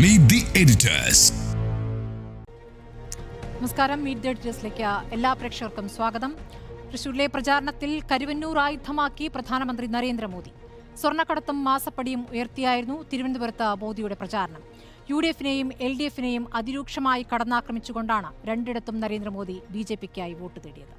Meet the editors. നമസ്കാരം. Meet the എഡിറ്റേഴ്സിലേക്ക് എല്ലാ പ്രേക്ഷകർക്കും സ്വാഗതം. തൃശൂരിലെ പ്രചാരണത്തിൽ കരുവന്നൂർ ആയുധമാക്കി പ്രധാനമന്ത്രി നരേന്ദ്രമോദി. സ്വർണ്ണക്കടത്തും മാസപ്പടിയും ഉയർത്തിയായിരുന്നു തിരുവനന്തപുരത്ത് മോദിയുടെ പ്രചാരണം. UDF-നെയും LDF-നെയും അതിരൂക്ഷമായി കടന്നാക്രമിച്ചുകൊണ്ടാണ് രണ്ടിടത്തും നരേന്ദ്രമോദി BJP-ക്കായി വോട്ട് തേടിയത്.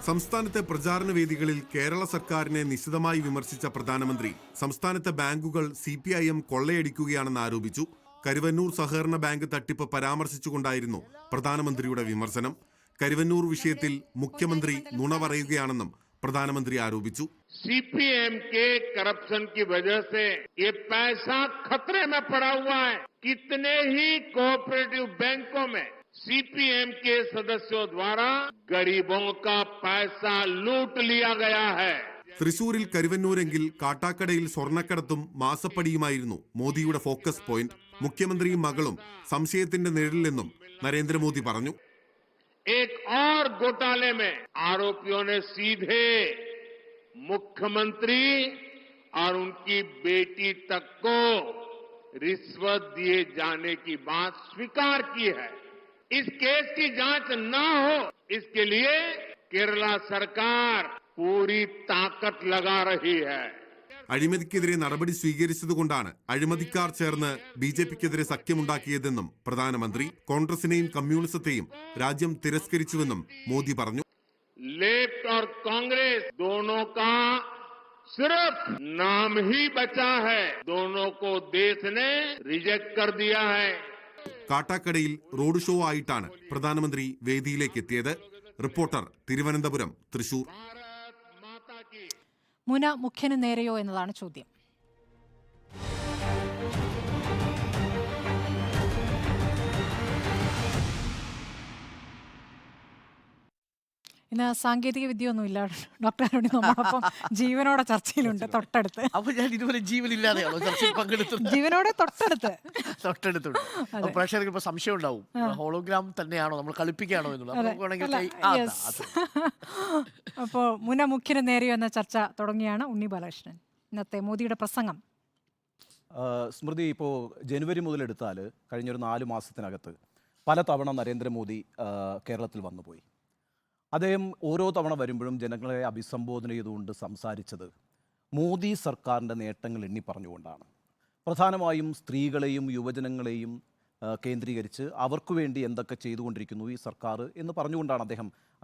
സംസ്ഥാനത്തെ പ്രചാരണ വേദികളിൽ കേരള സർക്കാരിനെ നിശിതമായി വിമർശിച്ച പ്രധാനമന്ത്രി സംസ്ഥാനത്തെ ബാങ്കുകൾ CPIM കൊള്ളയടിക്കുകയാണെന്ന് ആരോപിച്ചു. കരുവന്നൂർ സഹകരണ ബാങ്ക് തട്ടിപ്പ് പരാമർശിച്ചുകൊണ്ടായിരുന്നു പ്രധാനമന്ത്രിയുടെ വിമർശനം. കരുവന്നൂർ വിഷയത്തിൽ മുഖ്യമന്ത്രി നുണ പറയുകയാണെന്നും പ്രധാനമന്ത്രി ആരോപിച്ചു. CPM के करप्शन की वजह से ये पैसा खतरे में पड़ा हुआ है. कितने ही कोऑपरेटिव बैंकों में CPM के सदस्यों द्वारा गरीबों का पैसा लूट लिया गया है. തൃശൂരിൽ കരുവന്നൂരെങ്കിൽ കാട്ടാക്കടയിൽ സ്വർണ്ണക്കടത്തും മാസപ്പടിയുമായിരുന്നു മോദിയുടെ ഫോക്കസ് പോയിന്റ്. മുഖ്യമന്ത്രിയും മകളും സംശയത്തിന്റെ നിഴലിലെന്നും നരേന്ദ്രമോദി പറഞ്ഞു. एक और घोटाले में आरोपियों ने सीधे मुख्यमंत्री और उनकी बेटी तक को रिश्वत दिए जाने की बात स्वीकार की है. इस केस की जांच न हो, इसके लिए केरला सरकार पूरी ताकत लगा रही है. അഴിമതിക്കെതിരെ നടപടി സ്വീകരിച്ചതുകൊണ്ടാണ് അഴിമതിക്കാർ ചേർന്ന് BJP-ക്കെതിരെ സഖ്യമുണ്ടാക്കിയതെന്നും പ്രധാനമന്ത്രി. കോൺഗ്രസിനെയും കമ്മ്യൂണിസത്തെയും രാജ്യം തിരസ്കരിച്ചുവെന്നും മോദി പറഞ്ഞു. लेफ्ट और कांग्रेस दोनों का सिर्फ नाम ही बचा है. दोनों को देश ने रिजेक्ट कर दिया है. കാട്ടാക്കടയിൽ റോഡ് ഷോ ആയിട്ടാണ് പ്രധാനമന്ത്രി വേദിയിലേക്ക് എത്തിയത്. റിപ്പോർട്ടർ, തിരുവനന്തപുരം, തൃശൂർ. മുന മുഖ്യന് നേരെയോ എന്നതാണ് ചോദ്യം. ഇന്ന് സാങ്കേതിക വിദ്യയൊന്നുമില്ല. ഡോക്ടർ അരുണി നമ്മളൊപ്പം ജീവനോടെ ചർച്ചയിലുണ്ട്, തൊട്ടടുത്ത്. അപ്പൊ ഞാൻ ഇതുപോലെ ജീവനില്ലാതെയാണോ ചർച്ചയിൽ പങ്കെടുത്തത്? ജീവനോടെ തൊട്ടടുത്തുണ്ട്. അപ്പൊ പ്രേക്ഷകർക്ക് ഇപ്പൊ സംശയം ഉണ്ടാവും, ഹോളോഗ്രാം തന്നെയാണോ, നമ്മൾ കളിപ്പിക്കുകയാണോ എന്നുള്ളത്. അപ്പോ മുന മുഖ്യന് നേരെയോ എന്ന ചർച്ച തുടങ്ങിയാണ്. ഉണ്ണി ബാലകൃഷ്ണൻ, ഇന്നത്തെ മോദിയുടെ പ്രസംഗം. സ്മൃതി, ഇപ്പോൾ ജനുവരി മുതലെടുത്താൽ കഴിഞ്ഞൊരു 4 മാസത്തിനകത്ത് പല തവണ നരേന്ദ്രമോദി കേരളത്തിൽ വന്നുപോയി. അദ്ദേഹം ഓരോ തവണ വരുമ്പോഴും ജനങ്ങളെ അഭിസംബോധന ചെയ്തുകൊണ്ട് സംസാരിച്ചത് മോദി സർക്കാരിൻ്റെ നേട്ടങ്ങൾ എണ്ണി പറഞ്ഞുകൊണ്ടാണ്. പ്രധാനമായും സ്ത്രീകളെയും യുവജനങ്ങളെയും കേന്ദ്രീകരിച്ച് അവർക്ക് വേണ്ടി എന്തൊക്കെ ചെയ്തുകൊണ്ടിരിക്കുന്നു ഈ സർക്കാർ എന്ന് പറഞ്ഞുകൊണ്ടാണ്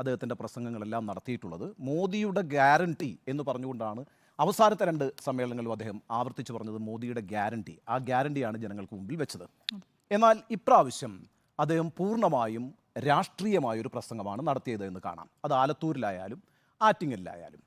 അദ്ദേഹത്തിൻ്റെ പ്രസംഗങ്ങളെല്ലാം നടത്തിയിട്ടുള്ളത്. മോദിയുടെ ഗ്യാരണ്ടി എന്ന് പറഞ്ഞുകൊണ്ടാണ് അവസാനത്തെ 2 സമ്മേളനങ്ങളിലും അദ്ദേഹം ആവർത്തിച്ച് പറഞ്ഞത് മോദിയുടെ ഗ്യാരണ്ടി. ആ ഗ്യാരണ്ടിയാണ് ജനങ്ങൾക്ക് മുമ്പിൽ വെച്ചത്. എന്നാൽ ഇപ്രാവശ്യം അദ്ദേഹം പൂർണ്ണമായും രാഷ്ട്രീയമായൊരു പ്രസംഗമാണ് നടത്തിയത് എന്ന് കാണാം. അത് ആലത്തൂരിലായാലും ആറ്റിങ്ങലിലായാലും.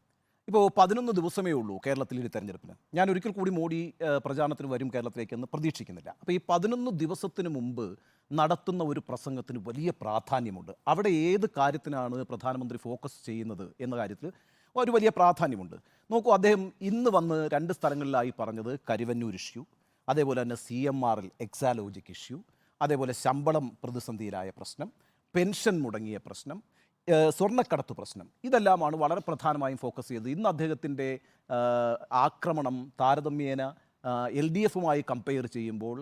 ഇപ്പോൾ 11 ദിവസമേ ഉള്ളൂ കേരളത്തിൽ ഈ തെരഞ്ഞെടുപ്പിന്. ഞാൻ ഒരിക്കൽ കൂടി മോദി പ്രചാരണത്തിന് വരും കേരളത്തിലേക്കെന്ന് പ്രതീക്ഷിക്കുന്നില്ല. അപ്പോൾ ഈ 11 ദിവസത്തിന് മുമ്പ് നടത്തുന്ന ഒരു പ്രസംഗത്തിന് വലിയ പ്രാധാന്യമുണ്ട്. അവിടെ ഏത് കാര്യത്തിനാണ് പ്രധാനമന്ത്രി ഫോക്കസ് ചെയ്യുന്നത് എന്ന കാര്യത്തിൽ ഒരു വലിയ പ്രാധാന്യമുണ്ട്. നോക്കൂ, അദ്ദേഹം ഇന്ന് വന്ന് 2 സ്ഥലങ്ങളിലായി പറഞ്ഞത് കരുവന്നൂർ ഇഷ്യൂ, അതേപോലെ തന്നെ CMR-ൽ എക്സാലോജിക് ഇഷ്യൂ, അതേപോലെ ശമ്പളം പ്രതിസന്ധിയിലായ പ്രശ്നം, പെൻഷൻ മുടങ്ങിയ പ്രശ്നം, സ്വർണ്ണക്കടത്ത് പ്രശ്നം. ഇതെല്ലാമാണ് വളരെ പ്രധാനമായും ഫോക്കസ് ചെയ്തത്. ഇന്ന് അദ്ദേഹത്തിൻ്റെ ആക്രമണം താരതമ്യേന LDF-മായി കമ്പയർ ചെയ്യുമ്പോൾ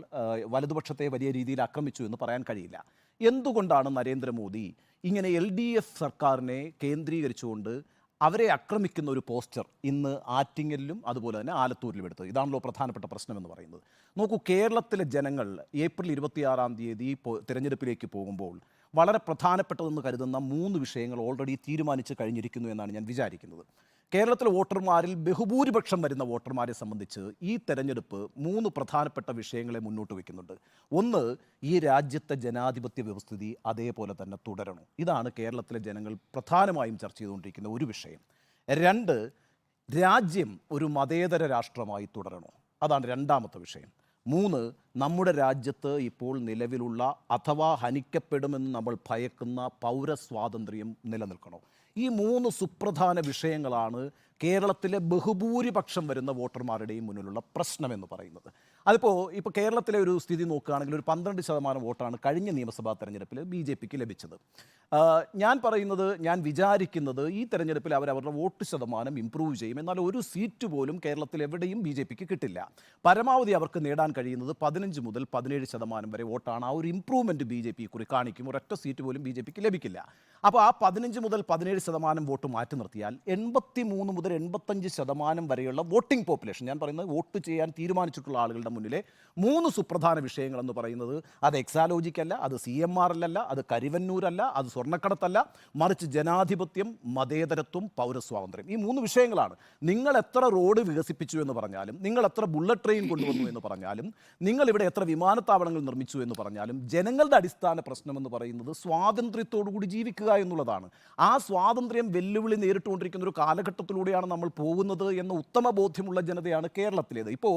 വലതുപക്ഷത്തെ വലിയ രീതിയിൽ ആക്രമിച്ചു എന്ന് പറയാൻ കഴിയില്ല. എന്തുകൊണ്ടാണ് നരേന്ദ്രമോദി ഇങ്ങനെ LDF സർക്കാരിനെ കേന്ദ്രീകരിച്ചുകൊണ്ട് അവരെ ആക്രമിക്കുന്ന ഒരു പോസ്റ്റർ ഇന്ന് ആറ്റിങ്ങലിലും അതുപോലെ തന്നെ ആലത്തൂരിലും എടുത്തത്? ഇതാണല്ലോ പ്രധാനപ്പെട്ട പ്രശ്നമെന്ന് പറയുന്നത്. നോക്കൂ, കേരളത്തിലെ ജനങ്ങൾ ഏപ്രിൽ 26-ാം തീയതി തിരഞ്ഞെടുപ്പിലേക്ക് പോകുമ്പോൾ വളരെ പ്രധാനപ്പെട്ടതെന്ന് കരുതുന്ന 3 വിഷയങ്ങൾ ഓൾറെഡി തീരുമാനിച്ച് കഴിഞ്ഞിരിക്കുന്നു എന്നാണ് ഞാൻ വിചാരിക്കുന്നത്. കേരളത്തിലെ വോട്ടർമാരിൽ ബഹുഭൂരിപക്ഷം വരുന്ന വോട്ടർമാരെ സംബന്ധിച്ച് ഈ തെരഞ്ഞെടുപ്പ് 3 പ്രധാനപ്പെട്ട വിഷയങ്ങളെ മുന്നോട്ട് വയ്ക്കുന്നുണ്ട്. ഒന്ന്, ഈ രാജ്യത്തെ ജനാധിപത്യ വ്യവസ്ഥിതി അതേപോലെ തന്നെ തുടരണോ? ഇതാണ് കേരളത്തിലെ ജനങ്ങൾ പ്രധാനമായും ചർച്ച ചെയ്തുകൊണ്ടിരിക്കുന്ന ഒരു വിഷയം. 2, രാജ്യം ഒരു മതേതര രാഷ്ട്രമായി തുടരണോ? അതാണ് രണ്ടാമത്തെ വിഷയം. 3, നമ്മുടെ രാജ്യത്ത് ഇപ്പോൾ നിലവിലുള്ള അഥവാ ഹനിക്കപ്പെടുമെന്ന് നമ്മൾ ഭയക്കുന്ന പൗരസ്വാതന്ത്ര്യം നിലനിൽക്കണോ? ഈ 3 സുപ്രധാന വിഷയങ്ങളാണ് കേരളത്തിലെ ബഹുഭൂരിപക്ഷം വരുന്ന വോട്ടർമാരുടെയും മുന്നിലുള്ള പ്രശ്നമെന്ന് പറയുന്നത്. ഇപ്പോൾ കേരളത്തിലെ ഒരു സ്ഥിതി നോക്കുകയാണെങ്കിൽ ഒരു 12% വോട്ടാണ് കഴിഞ്ഞ നിയമസഭാ തെരഞ്ഞെടുപ്പിൽ BJPക്ക് ലഭിച്ചത്. ഞാൻ വിചാരിക്കുന്നത് ഈ തെരഞ്ഞെടുപ്പിൽ അവരുടെ വോട്ട് ശതമാനം ഇംപ്രൂവ് ചെയ്യും. എന്നാൽ ഒരു സീറ്റ് പോലും കേരളത്തിൽ എവിടെയും BJPക്ക് കിട്ടില്ല. പരമാവധി അവർക്ക് നേടാൻ കഴിയുന്നത് 15 മുതൽ 17% വരെ വോട്ടാണ്. ആ ഒരു ഇംപ്രൂവ്മെൻറ്റ് BJP കുറി കാണിക്കും. ഒരൊറ്റ സീറ്റ് പോലും BJPക്ക് ലഭിക്കില്ല. അപ്പോൾ ആ 15 മുതൽ 17% വോട്ട് മാറ്റി നിർത്തിയാൽ 83 മുതൽ 85% വരെയുള്ള വോട്ടിംഗ് പോപ്പുലേഷൻ, ഞാൻ പറയുന്നത് വോട്ട് ചെയ്യാൻ തീരുമാനിച്ചിട്ടുള്ള ആളുകളുടെ മുന്നിലെ 3 സുപ്രധാന വിഷയങ്ങളെന്ന് പറയുന്നത് അത് എക്സാലോജിക്കല്ല, അത് CMR അല്ല, അത് കരിവന്നൂരല്ല, അത് സ്വർണ്ണക്കടത്തല്ല, മറിച്ച് ജനാധിപത്യം, മതേതരത്വം, പൗരസ്വാതന്ത്ര്യം. ഈ 3 വിഷയങ്ങളാണ്. നിങ്ങൾ എത്ര റോഡ് വികസിപ്പിച്ചു എന്ന് പറഞ്ഞാലും, നിങ്ങൾ എത്ര ബുള്ളറ്റ് ട്രെയിൻ കൊണ്ടുവന്നു എന്ന് പറഞ്ഞാലും, നിങ്ങൾ ഇവിടെ എത്ര വിമാനത്താവളങ്ങൾ നിർമ്മിച്ചു എന്ന് പറഞ്ഞാലും, ജനങ്ങളുടെ അടിസ്ഥാന പ്രശ്നമെന്ന് പറയുന്നത് സ്വാതന്ത്ര്യത്തോടുകൂടി ജീവിക്കുക എന്നുള്ളതാണ്. ആ സ്വാതന്ത്ര്യം വെല്ലുവിളി നേരിട്ടുകൊണ്ടിരിക്കുന്ന ഒരു കാലഘട്ടത്തിലൂടെയാണ് നമ്മൾ പോകുന്നത് എന്ന ഉത്തമ ബോധ്യമുള്ള ജനതയാണ് കേരളത്തിലേത്. ഇപ്പോൾ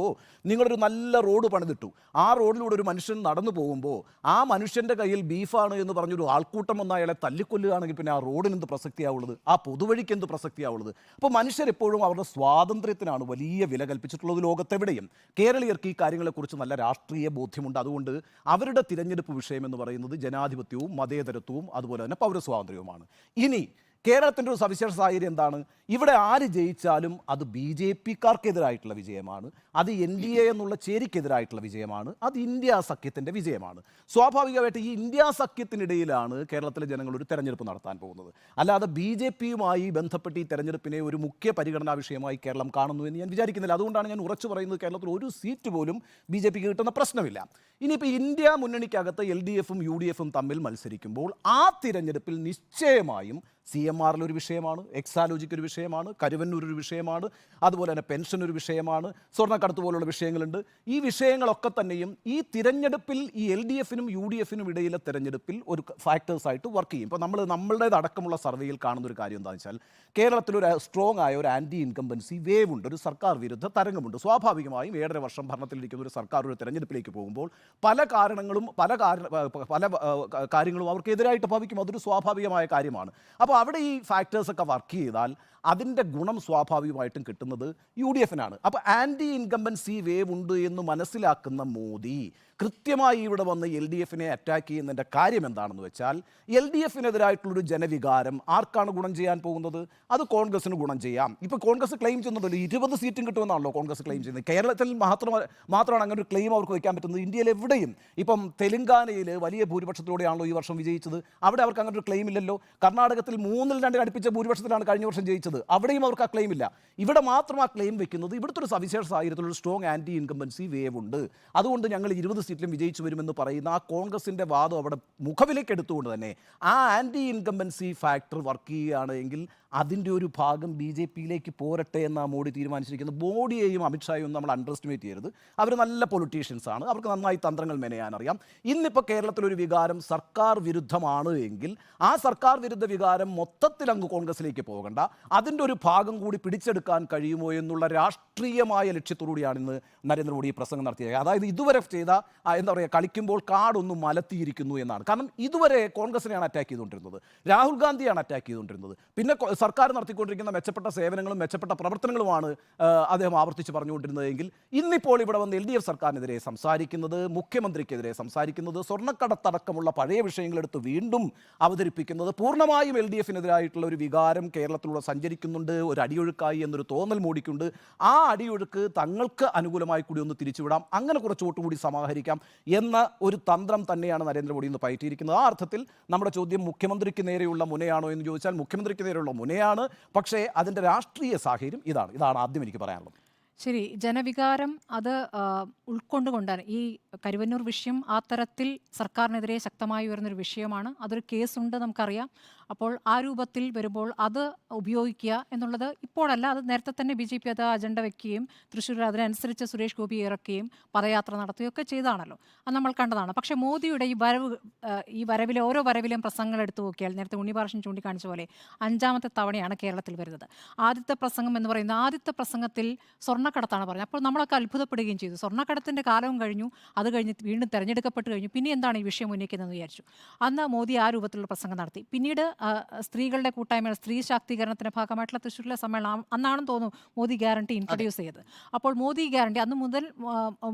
നിങ്ങളൊരു നല്ല റോഡ് പണിതിട്ടു, ആ റോഡിലൂടെ ഒരു മനുഷ്യൻ നടന്നു പോകുമ്പോൾ ആ മനുഷ്യൻ്റെ കയ്യിൽ ബീഫാണ് എന്ന് പറഞ്ഞൊരു ആൾക്കൂട്ടം വന്ന് അയാളെ തല്ലിക്കൊല്ലുകയാണെങ്കിൽ പിന്നെ ആ റോഡിന് എന്ത് പ്രസക്തിയാവുള്ളത്, ആ പൊതുവഴിക്ക് എന്ത് പ്രസക്തിയാവുള്ളത്? അപ്പോൾ മനുഷ്യരെപ്പോഴും അവരുടെ സ്വാതന്ത്ര്യത്തിനാണ് വലിയ വില കൽപ്പിച്ചിട്ടുള്ളത് ലോകത്തെവിടെയും. കേരളീയർക്ക് ഈ കാര്യങ്ങളെക്കുറിച്ച് നല്ല രാഷ്ട്രീയ ബോധ്യമുണ്ട്. അതുകൊണ്ട് അവരുടെ തിരഞ്ഞെടുപ്പ് വിഷയം എന്ന് പറയുന്നത് ജനാധിപത്യവും മതേതരത്വവും അതുപോലെ തന്നെ പൗരസ്വാതന്ത്ര്യവുമാണ്. ഇനി കേരളത്തിൻ്റെ ഒരു സവിശേഷ സാഹചര്യം എന്താണ്? ഇവിടെ ആര് ജയിച്ചാലും അത് BJPക്കാർക്കെതിരായിട്ടുള്ള വിജയമാണ്, അത് NDA എന്നുള്ള ചേരിക്കെതിരായിട്ടുള്ള വിജയമാണ്, അത് ഇന്ത്യ സഖ്യത്തിൻ്റെ വിജയമാണ്. സ്വാഭാവികമായിട്ട് ഈ ഇന്ത്യ സഖ്യത്തിനിടയിലാണ് കേരളത്തിലെ ജനങ്ങൾ ഒരു തെരഞ്ഞെടുപ്പ് നടത്താൻ പോകുന്നത്. അല്ലാതെ BJPയുമായി ബന്ധപ്പെട്ട് ഈ തെരഞ്ഞെടുപ്പിനെ ഒരു മുഖ്യ പരിഗണനാ വിഷയമായി കേരളം കാണുന്നു എന്ന് ഞാൻ വിചാരിക്കുന്നില്ല. അതുകൊണ്ടാണ് ഞാൻ ഉറച്ചു പറയുന്നത് കേരളത്തിൽ ഒരു സീറ്റ് പോലും BJPക്ക് കിട്ടുന്ന പ്രശ്നമില്ല. ഇനിയിപ്പോൾ ഇന്ത്യ മുന്നണിക്കകത്ത് LDFും UDFും തമ്മിൽ മത്സരിക്കുമ്പോൾ ആ തിരഞ്ഞെടുപ്പിൽ നിശ്ചയമായും CMRൽ ഒരു വിഷയമാണ്, എക്സാലോജിക്ക് ഒരു വിഷയമാണ്, കരുവന്നൂർ ഒരു വിഷയമാണ്, അതുപോലെ തന്നെ പെൻഷൻ ഒരു വിഷയമാണ്, സ്വർണ്ണക്കടത്ത് പോലുള്ള വിഷയങ്ങളുണ്ട്. ഈ വിഷയങ്ങളൊക്കെ തന്നെയും ഈ തിരഞ്ഞെടുപ്പിൽ ഈ LDFനും UDFനും ഇടയിലെ തിരഞ്ഞെടുപ്പിൽ ഒരു ഫാക്ടേഴ്സായിട്ട് വർക്ക് ചെയ്യും. ഇപ്പോൾ നമ്മളുടേതടക്കമുള്ള സർവേയിൽ കാണുന്ന ഒരു കാര്യം എന്താണെന്ന് വെച്ചാൽ കേരളത്തിലൊരു സ്ട്രോങ് ആയ ഒരു ആൻറ്റി ഇൻകംബൻസി വേവ് ഉണ്ട്, ഒരു സർക്കാർ വിരുദ്ധ തരംഗമുണ്ട്. സ്വാഭാവികമായും 7.5 വർഷം ഭരണത്തിലിരിക്കുന്ന ഒരു സർക്കാർ ഒരു തെരഞ്ഞെടുപ്പിലേക്ക് പോകുമ്പോൾ പല കാര്യങ്ങളും അവർക്കെതിരായിട്ട് ഭവിക്കും. അതൊരു സ്വാഭാവികമായ കാര്യമാണ്. അപ്പോൾ അവിടെ ഈ ഫാക്ടേഴ്സൊക്കെ വർക്ക് ചെയ്താൽ അതിൻ്റെ ഗുണം സ്വാഭാവികമായിട്ടും കിട്ടുന്നത് UDFനാണ്. അപ്പോൾ ആൻറ്റി ഇൻകംബൻസി വേവ് ഉണ്ട് എന്ന് മനസ്സിലാക്കുന്ന മോദി കൃത്യമായി ഇവിടെ വന്ന് LDFനെ അറ്റാക്ക് ചെയ്യുന്നതിൻ്റെ കാര്യം എന്താണെന്ന് വെച്ചാൽ LDFനെതിരായിട്ടുള്ളൊരു ജനവികാരം ആർക്കാണ് ഗുണം ചെയ്യാൻ പോകുന്നത്? അത് കോൺഗ്രസിന് ഗുണം ചെയ്യാം. ഇപ്പോൾ കോൺഗ്രസ് ക്ലെയിം ചെയ്യുന്നുണ്ടല്ലോ 20 സീറ്റും കിട്ടുമെന്നാണല്ലോ കോൺഗ്രസ് ക്ലെയിം ചെയ്യുന്നത്. കേരളത്തിൽ മാത്രമാണ് അങ്ങനെ ഒരു ക്ലെയിം അവർക്ക് വയ്ക്കാൻ പറ്റുന്നത്. ഇന്ത്യയിൽ എവിടെയും ഇപ്പം തെലങ്കാനയിൽ വലിയ ഭൂരിപക്ഷത്തിലൂടെയാണല്ലോ ഈ വർഷം വിജയിച്ചത്. അവിടെ അവർക്ക് അങ്ങനെ ഒരു ക്ലെയിം ഇല്ലല്ലോ. കർണാടകത്തിൽ 3-2 അടുപ്പിച്ച ഭൂരിപക്ഷത്തിലാണ് കഴിഞ്ഞ വർഷം ജയിച്ചത്. അവിടെയും അവർക്ക് ആ ക്ലെയിം ഇല്ല. ഇവിടെ മാത്രം ആ ക്ലെയിം വെക്കുന്നത് ഇവിടുത്തെ ഒരു സവിശേഷ സാഹചര്യത്തിലൊരു സ്ട്രോങ് ആൻറ്റി ഇൻകംബൻസി വേവ് ഉണ്ട്, അതുകൊണ്ട് ഞങ്ങൾ 20 സീറ്റിലും വിജയിച്ചു വരുമെന്ന് പറയുന്ന ആ കോൺഗ്രസിൻ്റെ വാദം അവിടെ മുഖവിലേക്ക് എടുത്തുകൊണ്ട് തന്നെ ആ ആൻറ്റി ഇൻകംബൻസി ഫാക്ടർ വർക്ക് ചെയ്യുകയാണ് എങ്കിൽ അതിൻ്റെ ഒരു ഭാഗം BJPയിലേക്ക് പോരട്ടെ എന്നാണ് മോഡി തീരുമാനിച്ചിരിക്കുന്നത്. മോഡിയെയും അമിത്ഷായും നമ്മൾ അണ്ടർ എസ്റ്റിമേറ്റ് ചെയ്യരുത്. അവർ നല്ല പൊളിറ്റീഷ്യൻസ് ആണ്, അവർക്ക് നന്നായി തന്ത്രങ്ങൾ മെനയാൻ അറിയാം. ഇന്നിപ്പോൾ കേരളത്തിലൊരു വികാരം സർക്കാർ വിരുദ്ധമാണ് എങ്കിൽ ആ സർക്കാർ വിരുദ്ധ വികാരം മൊത്തത്തിൽ അങ്ങ് കോൺഗ്രസിലേക്ക് പോകണ്ട, അതിൻ്റെ ഒരു ഭാഗം കൂടി പിടിച്ചെടുക്കാൻ കഴിയുമോ എന്നുള്ള രാഷ്ട്രീയമായ ലക്ഷ്യത്തോടുകൂടിയാണ് ഇന്ന് നരേന്ദ്രമോദി ഈ പ്രസംഗം നടത്തിയത്. അതായത് ഇതുവരെ ചെയ്ത എന്താ പറയുക, കളിക്കുമ്പോൾ കാടൊന്നും മലത്തിയിരിക്കുന്നു എന്നാണ്. കാരണം ഇതുവരെ കോൺഗ്രസിനെയാണ് അറ്റാക്ക് ചെയ്തുകൊണ്ടിരുന്നത്, രാഹുൽ ഗാന്ധിയാണ് അറ്റാക്ക് ചെയ്തുകൊണ്ടിരുന്നത്, പിന്നെ സർക്കാർ നടത്തിക്കൊണ്ടിരിക്കുന്ന മെച്ചപ്പെട്ട സേവനങ്ങളും മെച്ചപ്പെട്ട പ്രവർത്തനങ്ങളുമാണ് അദ്ദേഹം ആവർത്തിച്ച് പറഞ്ഞുകൊണ്ടിരുന്നതെങ്കിൽ ഇന്നിപ്പോൾ ഇവിടെ വന്ന് LDF സർക്കാരിനെതിരെ സംസാരിക്കുന്നത്, മുഖ്യമന്ത്രിക്കെതിരെ സംസാരിക്കുന്നത്, സ്വർണ്ണക്കടത്തടക്കമുള്ള പഴയ വിഷയങ്ങളെടുത്ത് വീണ്ടും അവതരിപ്പിക്കുന്നത് പൂർണ്ണമായും LDFനെതിരായിട്ടുള്ള ഒരു വികാരം കേരളത്തിലൂടെ സഞ്ചരിക്കുന്നുണ്ട്. ഒരു അടിയൊഴുക്കായി എന്നൊരു തോന്നൽ മോഡിക്കുണ്ട്. ആ അടിയൊഴുക്ക് തങ്ങൾക്ക് അനുകൂലമായി കൂടി ഒന്ന് തിരിച്ചുവിടാം, അങ്ങനെ കുറച്ച് വോട്ട് കൂടി സമാഹരിക്കാം എന്ന ഒരു തന്ത്രം തന്നെയാണ് നരേന്ദ്രമോദി ഇന്ന് പയറ്റിയിരിക്കുന്നത്. ആ അർത്ഥത്തിൽ നമ്മുടെ ചോദ്യം മുഖ്യമന്ത്രിക്ക് നേരെയുള്ള മുനയാണോ എന്ന് ചോദിച്ചാൽ മുഖ്യമന്ത്രിക്ക് നേരെയുള്ള മുനയാണ്. പക്ഷേ അതിൻ്റെ രാഷ്ട്രീയ സാഹചര്യം ഇതാണ് ആദ്യം എനിക്ക് പറയാനുള്ളത്. ശരി, ജനവികാരം അത് ഉൾക്കൊണ്ടുകൊണ്ടാണ് ഈ കരുവന്നൂർ വിഷയം ആ തരത്തിൽ സർക്കാരിനെതിരെ ശക്തമായി വരുന്നൊരു വിഷയമാണ്. അതൊരു കേസുണ്ട്, നമുക്കറിയാം. അപ്പോൾ ആ രൂപത്തിൽ വരുമ്പോൾ അത് ഉപയോഗിക്കുക എന്നുള്ളത് ഇപ്പോഴല്ല, അത് നേരത്തെ തന്നെ BJP അത് അജണ്ട വെക്കുകയും തൃശ്ശൂരിൽ അതിനനുസരിച്ച് സുരേഷ് ഗോപി ഇറക്കുകയും പദയാത്ര നടത്തുകയൊക്കെ ചെയ്താണല്ലോ, അത് നമ്മൾ കണ്ടതാണ്. പക്ഷേ മോദിയുടെ ഈ വരവിലെ ഓരോ വരവിലെയും പ്രസംഗങ്ങൾ എടുത്തു നോക്കിയാൽ നേരത്തെ ഉണ്ണിപാർഷൻ ചൂണ്ടിക്കാണിച്ച പോലെ 5ാമത്തെ തവണയാണ് കേരളത്തിൽ വരുന്നത്. ആദ്യത്തെ പ്രസംഗം എന്ന് പറയുന്ന ആദ്യത്തെ പ്രസംഗത്തിൽ സ്വർണ്ണക്കടത്താണ് പറഞ്ഞത്. അപ്പോൾ നമ്മളൊക്കെ അത്ഭുതപ്പെടുകയും ചെയ്തു. സ്വർണ്ണക്കടത്തിൻ്റെ കാലവും കഴിഞ്ഞു, അത് കഴിഞ്ഞ് വീണ്ടും തെരഞ്ഞെടുക്കപ്പെട്ട് കഴിഞ്ഞു, പിന്നെ എന്താണ് ഈ വിഷയം ഉന്നയിക്കുന്നതെന്ന് വിചാരിച്ചു. അന്ന് മോദി ആ രൂപത്തിലുള്ള പ്രസംഗം നടത്തി. പിന്നീട് സ്ത്രീകളുടെ കൂട്ടായ്മ, സ്ത്രീ ശാക്തീകരണത്തിന്റെ ഭാഗമായിട്ടുള്ള തൃശ്ശൂരിലെ സമ്മേളനം അന്നാണെന്ന് തോന്നുന്നു മോദി ഗ്യാരണ്ടി ഇൻട്രൊഡ്യൂസ് ചെയ്തത്. അപ്പോൾ മോദി ഗ്യാരണ്ടി അന്ന് മുതൽ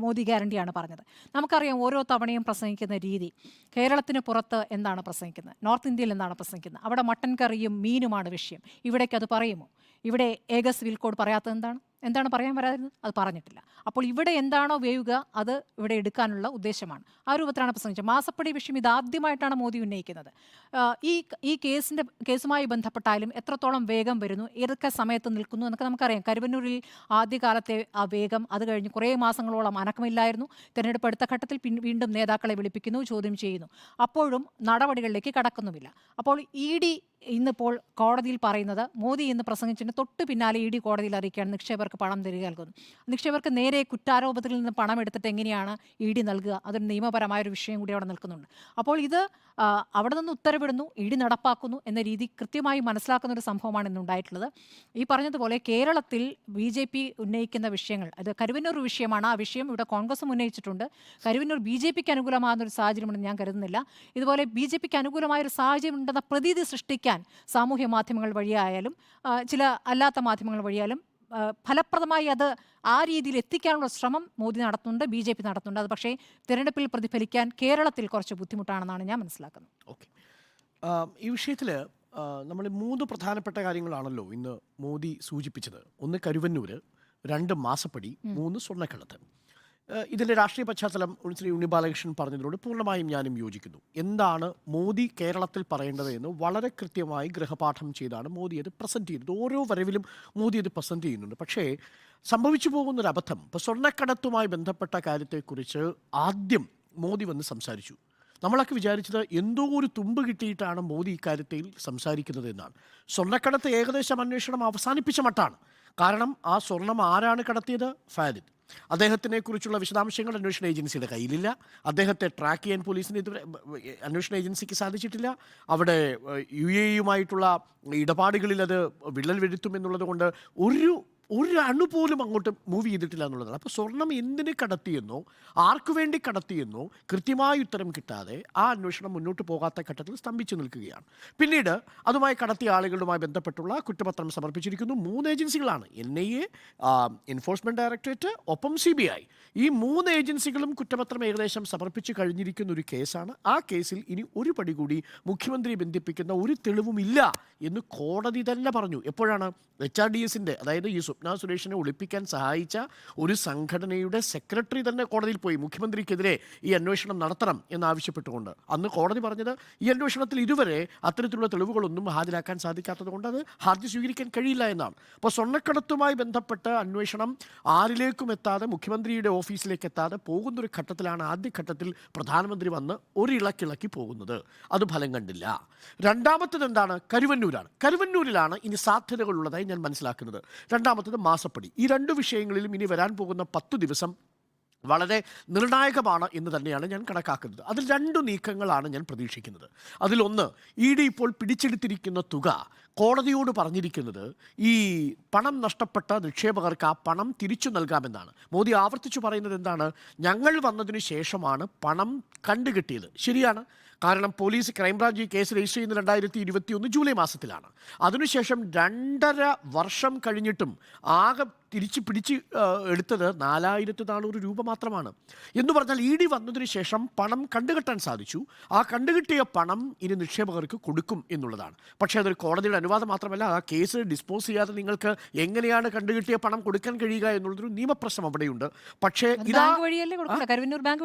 മോദി ഗ്യാരണ്ടിയാണ് പറഞ്ഞത്. നമുക്കറിയാം ഓരോ തവണയും പ്രസംഗിക്കുന്ന രീതി. കേരളത്തിന് പുറത്ത് എന്താണ് പ്രസംഗിക്കുന്നത്, നോർത്ത് ഇന്ത്യയിൽ എന്താണ് പ്രസംഗിക്കുന്നത്, അവിടെ മട്ടൻ കറിയും മീനുമാണ് വിഷയം. ഇവിടേക്ക് അത് പറയുമോ? ഇവിടെ ഏക സിവിൽ കോഡ് പറയാത്തത് എന്താണ് പറയാൻ വരാതിരുന്നത്? അത് പറഞ്ഞിട്ടില്ല. അപ്പോൾ ഇവിടെ എന്താണോ വേയുക അത് ഇവിടെ എടുക്കാനുള്ള ഉദ്ദേശമാണ്. ആ രൂപത്തിലാണ് പ്രസംഗിച്ചത്. മാസപ്പടി വിഷയം ഇതാദ്യമായിട്ടാണ് മോദി ഉന്നയിക്കുന്നത്. ഈ കേസുമായി ബന്ധപ്പെട്ടാലും എത്രത്തോളം വേഗം വരുന്നു, ഏതൊക്കെ സമയത്ത് നിൽക്കുന്നു എന്നൊക്കെ നമുക്കറിയാം. കരുവന്നൂരിൽ ആദ്യകാലത്തെ ആ വേഗം, അത് കഴിഞ്ഞ് കുറേ മാസങ്ങളോളം അനക്കമില്ലായിരുന്നു. തെരഞ്ഞെടുപ്പ് അടുത്ത ഘട്ടത്തിൽ വീണ്ടും നേതാക്കളെ വിളിപ്പിക്കുന്നു, ചോദ്യം ചെയ്യുന്നു. അപ്പോഴും നടപടികളിലേക്ക് കടക്കുന്നുമില്ല. അപ്പോൾ ED ഇന്നിപ്പോൾ കോടതിയിൽ പറയുന്നത്, മോദി ഇന്ന് പ്രസംഗിച്ചതിന് തൊട്ട് പിന്നാലെ ED കോടതിയിൽ അറിയിക്കുകയാണ് നിക്ഷേപകർക്ക് പണം തിരികെ നൽകുന്നു. നിക്ഷേപകർക്ക് നേരെ കുറ്റാരോപണത്തിൽ നിന്ന് പണം എടുത്തിട്ട് എങ്ങനെയാണ് ED നൽകുക? അതൊരു നിയമപരമായൊരു വിഷയം കൂടി അവിടെ നിൽക്കുന്നുണ്ട്. അപ്പോൾ ഇത് അവിടെ നിന്ന് ഉത്തരവിടുന്നു, ED നടപ്പാക്കുന്നു എന്ന രീതി കൃത്യമായി മനസ്സിലാക്കുന്ന ഒരു സംഭവമാണ് ഇന്നുണ്ടായിട്ടുള്ളത്. ഈ പറഞ്ഞതുപോലെ കേരളത്തിൽ BJP ഉന്നയിക്കുന്ന വിഷയങ്ങൾ, അത് കരുവന്നൂർ വിഷയമാണ്. ആ വിഷയം ഇവിടെ കോൺഗ്രസും ഉന്നയിച്ചിട്ടുണ്ട്. കരുവന്നൂർ BJPക്ക് അനുകൂലമാകുന്നൊരു സാഹചര്യമുണ്ടെന്ന് ഞാൻ കരുതുന്നില്ല. ഇതുപോലെ BJPക്ക് അനുകൂലമായൊരു സാഹചര്യം ഉണ്ടെന്ന പ്രതീതി സൃഷ്ടിക്കാൻ സാമൂഹ്യ മാധ്യമങ്ങൾ വഴിയായാലും ചില അല്ലാത്ത മാധ്യമങ്ങൾ വഴിയാലും ഫലപ്രദമായി അത് ആ രീതിയിൽ എത്തിക്കാനുള്ള ശ്രമം മോദി നടത്തുന്നുണ്ട്, BJP നടത്തുന്നുണ്ട്. അത് പക്ഷേ തിരഞ്ഞെടുപ്പിൽ പ്രതിഫലിക്കാൻ കേരളത്തിൽ കുറച്ച് ബുദ്ധിമുട്ടാണെന്നാണ് ഞാൻ മനസ്സിലാക്കുന്നത്. ഓക്കെ, ഈ വിഷയത്തിൽ നമ്മൾ 3 പ്രധാനപ്പെട്ട കാര്യങ്ങളാണല്ലോ ഇന്ന് മോദി സൂചിപ്പിച്ചത്. 1 കരുവന്നൂര്, 2 മാസപ്പടി, 3 സ്വർണ്ണക്കടത്ത്. ഇതിൻ്റെ രാഷ്ട്രീയ പശ്ചാത്തലം ശ്രീ ഉണ്ണി ബാലകൃഷ്ണൻ പറഞ്ഞതിനോട് പൂർണ്ണമായും ഞാനും യോജിക്കുന്നു. എന്താണ് മോദി കേരളത്തിൽ പറയേണ്ടത് എന്ന് വളരെ കൃത്യമായി ഗൃഹപാഠം ചെയ്താണ് മോദി അത് പ്രസൻറ്റ് ചെയ്യുന്നത്. ഓരോ വരവിലും മോദി അത് പ്രസൻറ്റ് ചെയ്യുന്നുണ്ട്. പക്ഷേ സംഭവിച്ചു പോകുന്നൊരു അബദ്ധം, ഇപ്പോൾ സ്വർണ്ണക്കടത്തുമായി ബന്ധപ്പെട്ട കാര്യത്തെക്കുറിച്ച് ആദ്യം മോദി വന്ന് സംസാരിച്ചു. നമ്മളൊക്കെ വിചാരിച്ചത് എന്തോ ഒരു തുമ്പ് കിട്ടിയിട്ടാണ് മോദി ഇക്കാര്യത്തിൽ സംസാരിക്കുന്നത് എന്നാണ്. സ്വർണ്ണക്കടത്ത് ഏകദേശം അന്വേഷണം അവസാനിപ്പിച്ച മട്ടാണ്. കാരണം ആ സ്വർണം ആരാണ് കടത്തിയത്? ഫാരിദ്. അദ്ദേഹത്തിനെ കുറിച്ചുള്ള വിശദാംശങ്ങൾ അന്വേഷണ ഏജൻസിയുടെ കയ്യിലില്ല. അദ്ദേഹത്തെ ട്രാക്ക് ചെയ്യാൻ പോലീസിന് ഇതുവരെ അന്വേഷണ ഏജൻസിക്ക് സാധിച്ചിട്ടില്ല. അവിടെ UAE-യുമായിട്ടുള്ള ഇടപാടുകളിൽ അത് വിള്ളൽ വരുത്തുമെന്നുള്ളത് കൊണ്ട് ഒരു അണു പോലും അങ്ങോട്ട് മൂവ് ചെയ്തിട്ടില്ല എന്നുള്ളതാണ്. അപ്പോൾ സ്വർണം എന്തിന് കടത്തിയെന്നോ ആർക്കു വേണ്ടി കടത്തിയെന്നോ കൃത്യമായ ഉത്തരം കിട്ടാതെ ആ അന്വേഷണം മുന്നോട്ട് പോകാത്ത ഘട്ടത്തിൽ സ്തംഭിച്ചു നിൽക്കുകയാണ്. പിന്നീട് അതുമായി കടത്തിയ ആളുകളുമായി ബന്ധപ്പെട്ടുള്ള കുറ്റപത്രം സമർപ്പിച്ചിരിക്കുന്നു 3 ഏജൻസികളാണ്. NIA, എൻഫോഴ്സ്മെൻറ്റ് ഡയറക്ടറേറ്റ്, ഒപ്പം CBI. ഈ 3 ഏജൻസികളും കുറ്റപത്രം ഏകദേശം സമർപ്പിച്ച് കഴിഞ്ഞിരിക്കുന്ന ഒരു കേസാണ്. ആ കേസിൽ ഇനി ഒരു പടി കൂടി മുഖ്യമന്ത്രിയെ ബന്ധിപ്പിക്കുന്ന ഒരു തെളിവുമില്ല എന്ന് കോടതി തന്നെ പറഞ്ഞു. എപ്പോഴാണ്? HRDSൻ്റെ, അതായത് ഈ സ്വപ്ന സുരേഷിനെ ഒളിപ്പിക്കാൻ സഹായിച്ച ഒരു സംഘടനയുടെ സെക്രട്ടറി തന്നെ കോടതിയിൽ പോയി മുഖ്യമന്ത്രിക്കെതിരെ ഈ അന്വേഷണം നടത്തണം എന്നാവശ്യപ്പെട്ടുകൊണ്ട്. അന്ന് കോടതി പറഞ്ഞത് ഈ അന്വേഷണത്തിൽ ഇതുവരെ അത്തരത്തിലുള്ള തെളിവുകളൊന്നും ഹാജരാക്കാൻ സാധിക്കാത്തത് കൊണ്ട് അത് ഹർജി സ്വീകരിക്കാൻ കഴിയില്ല എന്നാണ്. അപ്പോൾ സ്വർണ്ണക്കടത്തുമായി ബന്ധപ്പെട്ട അന്വേഷണം ആരിലേക്കും എത്താതെ, മുഖ്യമന്ത്രിയുടെ ഓഫീസിലേക്ക് എത്താതെ പോകുന്നൊരു ഘട്ടത്തിലാണ് ആദ്യഘട്ടത്തിൽ പ്രധാനമന്ത്രി വന്ന് ഒരു ഇളക്കിളക്കി പോകുന്നത്. അത് ഫലം കണ്ടില്ല. രണ്ടാമത്തത് എന്താണ്? കരുവന്നൂരാണ്. കരുവന്നൂരിലാണ് ഇനി സാധ്യതകളുള്ളതായി ഞാൻ മനസ്സിലാക്കുന്നത്. രണ്ടാമത്തത് മാസപ്പടി. ഈ 2 വിഷയങ്ങളിലും ഇനി വരാൻ പോകുന്ന 10 ദിവസം വളരെ നിർണായകമാണ് എന്ന് തന്നെയാണ് ഞാൻ കണക്കാക്കുന്നത്. അതിൽ 2 നീക്കങ്ങളാണ് ഞാൻ പ്രതീക്ഷിക്കുന്നത്. അതിലൊന്ന്, ED ഇപ്പോൾ പിടിച്ചെടുത്തിരിക്കുന്ന തുക കോടതിയോട് പറഞ്ഞിരിക്കുന്നത് ഈ പണം നഷ്ടപ്പെട്ട നിക്ഷേപകർക്ക് ആ പണം തിരിച്ചു നൽകാമെന്നാണ്. മോദി ആവർത്തിച്ചു പറയുന്നത് എന്താണ്? ഞങ്ങൾ വന്നതിന് ശേഷമാണ് പണം കണ്ടുകിട്ടിയത്. ശരിയാണ്. കാരണം പോലീസ്, ക്രൈംബ്രാഞ്ച് ഈ കേസ് രജിസ്റ്റർ ചെയ്യുന്നത് 2021 ജൂലൈ മാസത്തിലാണ്. അതിനുശേഷം 2.5 വർഷം കഴിഞ്ഞിട്ടും ആകെ തിരിച്ച് പിടിച്ച് എടുത്തത് 4400 രൂപ മാത്രമാണ്. എന്ന് പറഞ്ഞാൽ ED വന്നതിന് ശേഷം പണം കണ്ടുകെട്ടാൻ സാധിച്ചു. ആ കണ്ടുകിട്ടിയ പണം ഇനി നിക്ഷേപകർക്ക് കൊടുക്കും എന്നുള്ളതാണ്. പക്ഷേ അതൊരു കോടതിയുടെ അനുവാദം മാത്രമല്ല, ആ കേസ് ഡിസ്പോസ് ചെയ്യാതെ നിങ്ങൾക്ക് എങ്ങനെയാണ് കണ്ടുകിട്ടിയ പണം കൊടുക്കാൻ കഴിയുക എന്നുള്ളതൊരു നിയമപ്രശ്നം അവിടെയുണ്ട്. പക്ഷേ കരുവന്നൂർ ബാങ്ക്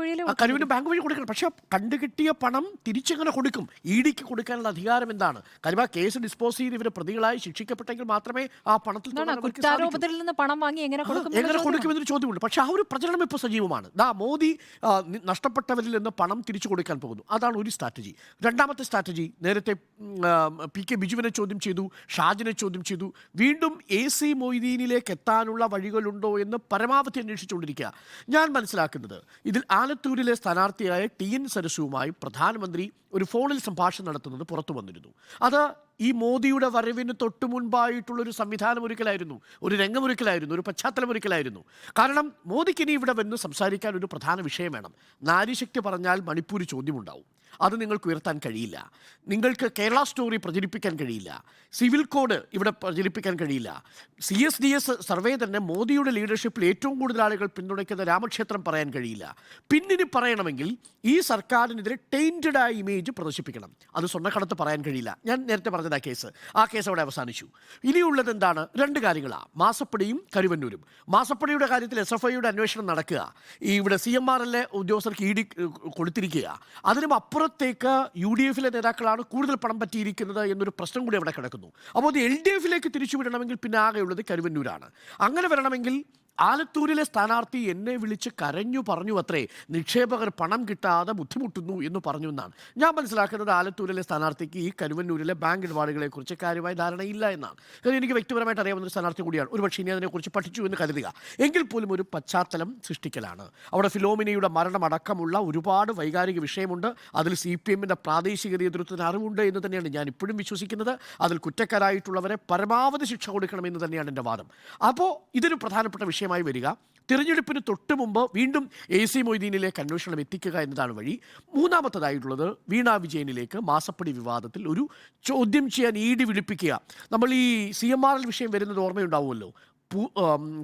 വഴി കൊടുക്കണം. പക്ഷേ കണ്ടുകിട്ടിയ പണം തിരിച്ചെങ്ങനെ കൊടുക്കും? EDക്ക് കൊടുക്കാനുള്ള അധികാരം എന്താണ്? കാര്യം ആ കേസ് ഡിസ്പോസ് ചെയ്ത് ഇവർ പ്രതികളായി ശിക്ഷിക്കപ്പെട്ടെങ്കിൽ മാത്രമേ ആ പണത്തിൽ പണം വാങ്ങി എങ്ങനെ കൊടുക്കുമെന്നൊരു ചോദ്യമുണ്ട്. പക്ഷെ ആ ഒരു പ്രചരണം ഇപ്പോൾ സജീവമാണ്. മോദി നഷ്ടപ്പെട്ടവരിൽ നിന്ന് പണം തിരിച്ചു കൊടുക്കാൻ പോകുന്നു. അതാണ് ഒരു സ്ട്രാറ്റജി. രണ്ടാമത്തെ സ്ട്രാറ്റജി, നേരത്തെ PK ബിജുവിനെ ചോദ്യം ചെയ്തു, ഷാജിനെ ചോദ്യം ചെയ്തു. വീണ്ടും AC മൊയ്തീനിലേക്ക് എത്താനുള്ള വഴികളുണ്ടോ എന്ന് പരമാവധി അന്വേഷിച്ചുകൊണ്ടിരിക്കുക. ഞാൻ മനസ്സിലാക്കുന്നത് ഇതിൽ ആലത്തൂരിലെ സ്ഥാനാർത്ഥിയായ TN സരസുവുമായി പ്രധാനമന്ത്രി ഒരു ഫോണിൽ സംഭാഷണം നടത്തുന്നത് പുറത്തു വന്നിരുന്നു. അത് ഈ മോദിയുടെ വരവിന് തൊട്ടു മുൻപായിട്ടുള്ളൊരു സംവിധാനം ഒരുക്കലായിരുന്നു, ഒരു രംഗമൊരുക്കലായിരുന്നു, ഒരു പശ്ചാത്തലമൊരുക്കലായിരുന്നു. കാരണം മോദിക്ക് ഇനി ഇവിടെ വന്ന് സംസാരിക്കാൻ ഒരു പ്രധാന വിഷയം വേണം. നാരീശക്തി പറഞ്ഞാൽ മണിപ്പൂർ ചോദ്യമുണ്ടാവും. അത് നിങ്ങൾക്ക് ഉയർത്താൻ കഴിയില്ല. നിങ്ങൾക്ക് കേരള സ്റ്റോറി പ്രചരിപ്പിക്കാൻ കഴിയില്ല. സിവിൽ കോഡ് ഇവിടെ പ്രചരിപ്പിക്കാൻ കഴിയില്ല. CSDS സർവേ തന്നെ മോദിയുടെ ലീഡർഷിപ്പിൽ ഏറ്റവും കൂടുതൽ ആളുകൾ പിന്തുണയ്ക്കുന്ന രാമക്ഷേത്രം പറയാൻ കഴിയില്ല. പിന്നിന് പറയണമെങ്കിൽ ഈ സർക്കാരിനെതിരെ ടെയിൻറ്റഡായ ഇമേജ് പ്രദർശിപ്പിക്കണം. അത് സ്വർണ്ണക്കടത്ത് പറയാൻ കഴിയില്ല. ഞാൻ നേരത്തെ പറഞ്ഞത് ആ കേസ് അവിടെ അവസാനിച്ചു. ഇനിയുള്ളത് എന്താണ്? 2 കാര്യങ്ങളാണ്, മാസപ്പടിയും കരുവന്നൂരും. മാസപ്പടിയുടെ കാര്യത്തിൽ SFIയുടെ അന്വേഷണം നടക്കുക, ഈ ഇവിടെ CMRL ഉദ്യോഗസ്ഥർക്ക് ED കൊടുത്തിരിക്കുക. അതിനും അപ്പുറത്തേക്ക് UDF നേതാക്കളാണ് കൂടുതൽ പണം പറ്റിയിരിക്കുന്നത് എന്നൊരു പ്രശ്നം കൂടി അവിടെ കിടക്കുന്നു. അപ്പോൾ അത് LDF തിരിച്ചു വിടണമെങ്കിൽ പിന്നെ ആകെയുള്ളത് കരുവന്നൂരാണ്. അങ്ങനെ വരണമെങ്കിൽ ആലത്തൂരിലെ സ്ഥാനാർത്ഥി എന്നെ വിളിച്ച് കരഞ്ഞു പറഞ്ഞു അത്രേ, നിക്ഷേപകർ പണം കിട്ടാതെ ബുദ്ധിമുട്ടുന്നു എന്ന് പറഞ്ഞു എന്നാണ്. ഞാൻ മനസ്സിലാക്കുന്നത് ആലത്തൂരിലെ സ്ഥാനാർത്ഥിക്ക് ഈ കരുവന്നൂരിലെ ബാങ്ക് ഇടപാടുകളെക്കുറിച്ച് കാര്യമായ ധാരണയില്ല എന്നാണ്. കാരണം എനിക്ക് വ്യക്തിപരമായിട്ട് അറിയാവുന്ന ഒരു സ്ഥാനാർത്ഥി കൂടിയാണ്. ഒരുപക്ഷെ ഇനി അതിനെക്കുറിച്ച് പഠിച്ചു എന്ന് കരുതുക. എങ്കിൽ പോലും ഒരു പശ്ചാത്തലം സൃഷ്ടിക്കലാണ്. അവിടെ ഫിലോമിനയുടെ മരണമടക്കമുള്ള ഒരുപാട് വൈകാരിക വിഷയമുണ്ട്. അതിൽ CPMന്റെ പ്രാദേശിക നേതൃത്വത്തിന് അറിവുണ്ട് എന്ന് തന്നെയാണ് ഞാൻ ഇപ്പോഴും വിശ്വസിക്കുന്നത്. അതിൽ കുറ്റക്കാരായിട്ടുള്ളവരെ പരമാവധി ശിക്ഷ കൊടുക്കണമെന്ന് തന്നെയാണ് എൻ്റെ വാദം. അപ്പോൾ ഇതൊരു പ്രധാനപ്പെട്ട വിഷയമായി വരിക. തിരഞ്ഞെടുപ്പിന് തൊട്ട് മുമ്പ് വീണ്ടും AC മൊയ്തീനിലേക്ക് അന്വേഷണം എത്തിക്കുക എന്നതാണ് വഴി. മൂന്നാമത്തതായിട്ടുള്ളത് വീണ വിജയനിലേക്ക് മാസപ്പടി വിവാദത്തിൽ ഒരു ചോദ്യം ചെയ്യാൻ ED വിളിപ്പിക്കുക. നമ്മൾ ഈ CMRL വിഷയം വരുന്നത് ഓർമ്മയുണ്ടാവുമല്ലോ.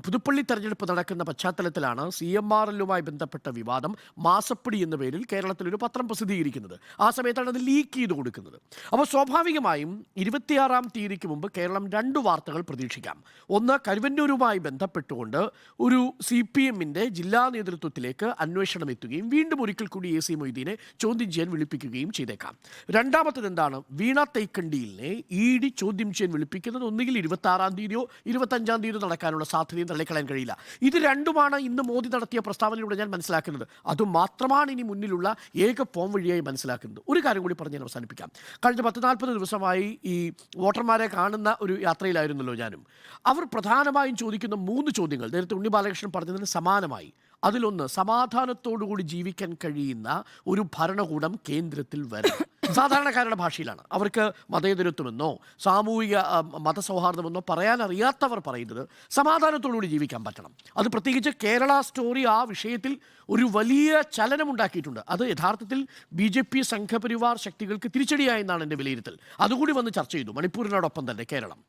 പുതുപ്പള്ളി തെരഞ്ഞെടുപ്പ് നടക്കുന്ന പശ്ചാത്തലത്തിലാണ് CMRLുമായി ബന്ധപ്പെട്ട വിവാദം മാസപ്പടി എന്ന പേരിൽ കേരളത്തിലൊരു പത്രം പ്രസിദ്ധീകരിക്കുന്നത്. ആ സമയത്താണ് അത് ലീക്ക് ചെയ്ത് കൊടുക്കുന്നത്. അപ്പോൾ സ്വാഭാവികമായും 26-ാം തീയതിക്ക് മുമ്പ് കേരളം 2 വാർത്തകൾ പ്രതീക്ഷിക്കാം. ഒന്ന്, കരുവന്നൂരുമായി ബന്ധപ്പെട്ടുകൊണ്ട് ഒരു CPMന്റെ ജില്ലാ നേതൃത്വത്തിലേക്ക് അന്വേഷണം എത്തുകയും വീണ്ടും ഒരിക്കൽ കൂടി AC മൊയ്തീനെ ചോദ്യം ചെയ്യാൻ വിളിപ്പിക്കുകയും ചെയ്തേക്കാം. രണ്ടാമത്തത് എന്താണ്? വീണ തൈക്കണ്ടിയിലിനെ ED ചോദ്യം ചെയ്യാൻ വിളിപ്പിക്കുന്നത് ഒന്നുകിൽ 26-ാം തീയതിയോ 25-ാം തീയതിയോ നടക്കാനുള്ള സാധ്യതയും തള്ളിക്കളയാൻ കഴിയില്ല. ഇത് രണ്ടുമാണ് ഇന്ന് മോദി നടത്തിയ പ്രസ്താവനയിലൂടെ ഞാൻ മനസ്സിലാക്കുന്നത്. അതുമാത്രമാണ് ഇനി മുന്നിലുള്ള ഏക പോം വഴിയായി മനസ്സിലാക്കുന്നത്. ഒരു കാര്യം കൂടി പറഞ്ഞ് ഞാൻ അവസാനിപ്പിക്കാം. കഴിഞ്ഞ 10-40 ദിവസമായി ഈ വോട്ടർമാരെ കാണുന്ന ഒരു യാത്രയിലായിരുന്നല്ലോ ഞാനും. അവർ പ്രധാനമായും ചോദിക്കുന്ന 3 ചോദ്യങ്ങൾ നേരത്തെ ഉണ്ണി ബാലകൃഷ്ണൻ പറഞ്ഞതിന് സമാനമായി. അതിലൊന്ന്, സമാധാനത്തോടുകൂടി ജീവിക്കാൻ കഴിയുന്ന ഒരു ഭരണകൂടം കേന്ദ്രത്തിൽ വരണം. സാധാരണക്കാരുടെ ഭാഷയിലാണ്. അവർക്ക് മതേതരത്വമെന്നോ സാമൂഹിക മതസൗഹാർദ്ദമെന്നോ പറയാൻ അറിയാത്തവർ പറയുന്നത് സമാധാനത്തോടുകൂടി ജീവിക്കാൻ പറ്റണം. അത് പ്രത്യേകിച്ച് കേരള സ്റ്റോറി ആ വിഷയത്തിൽ ഒരു വലിയ ചലനമുണ്ടാക്കിയിട്ടുണ്ട്. അത് യഥാർത്ഥത്തിൽ BJP സംഘപരിവാർ ശക്തികൾക്ക് തിരിച്ചടിയായെന്നാണ് എൻ്റെ വിലയിരുത്തൽ. അതുകൂടി വന്ന് ചർച്ച ചെയ്തു മണിപ്പൂരിനോടൊപ്പം തന്നെ കേരളം.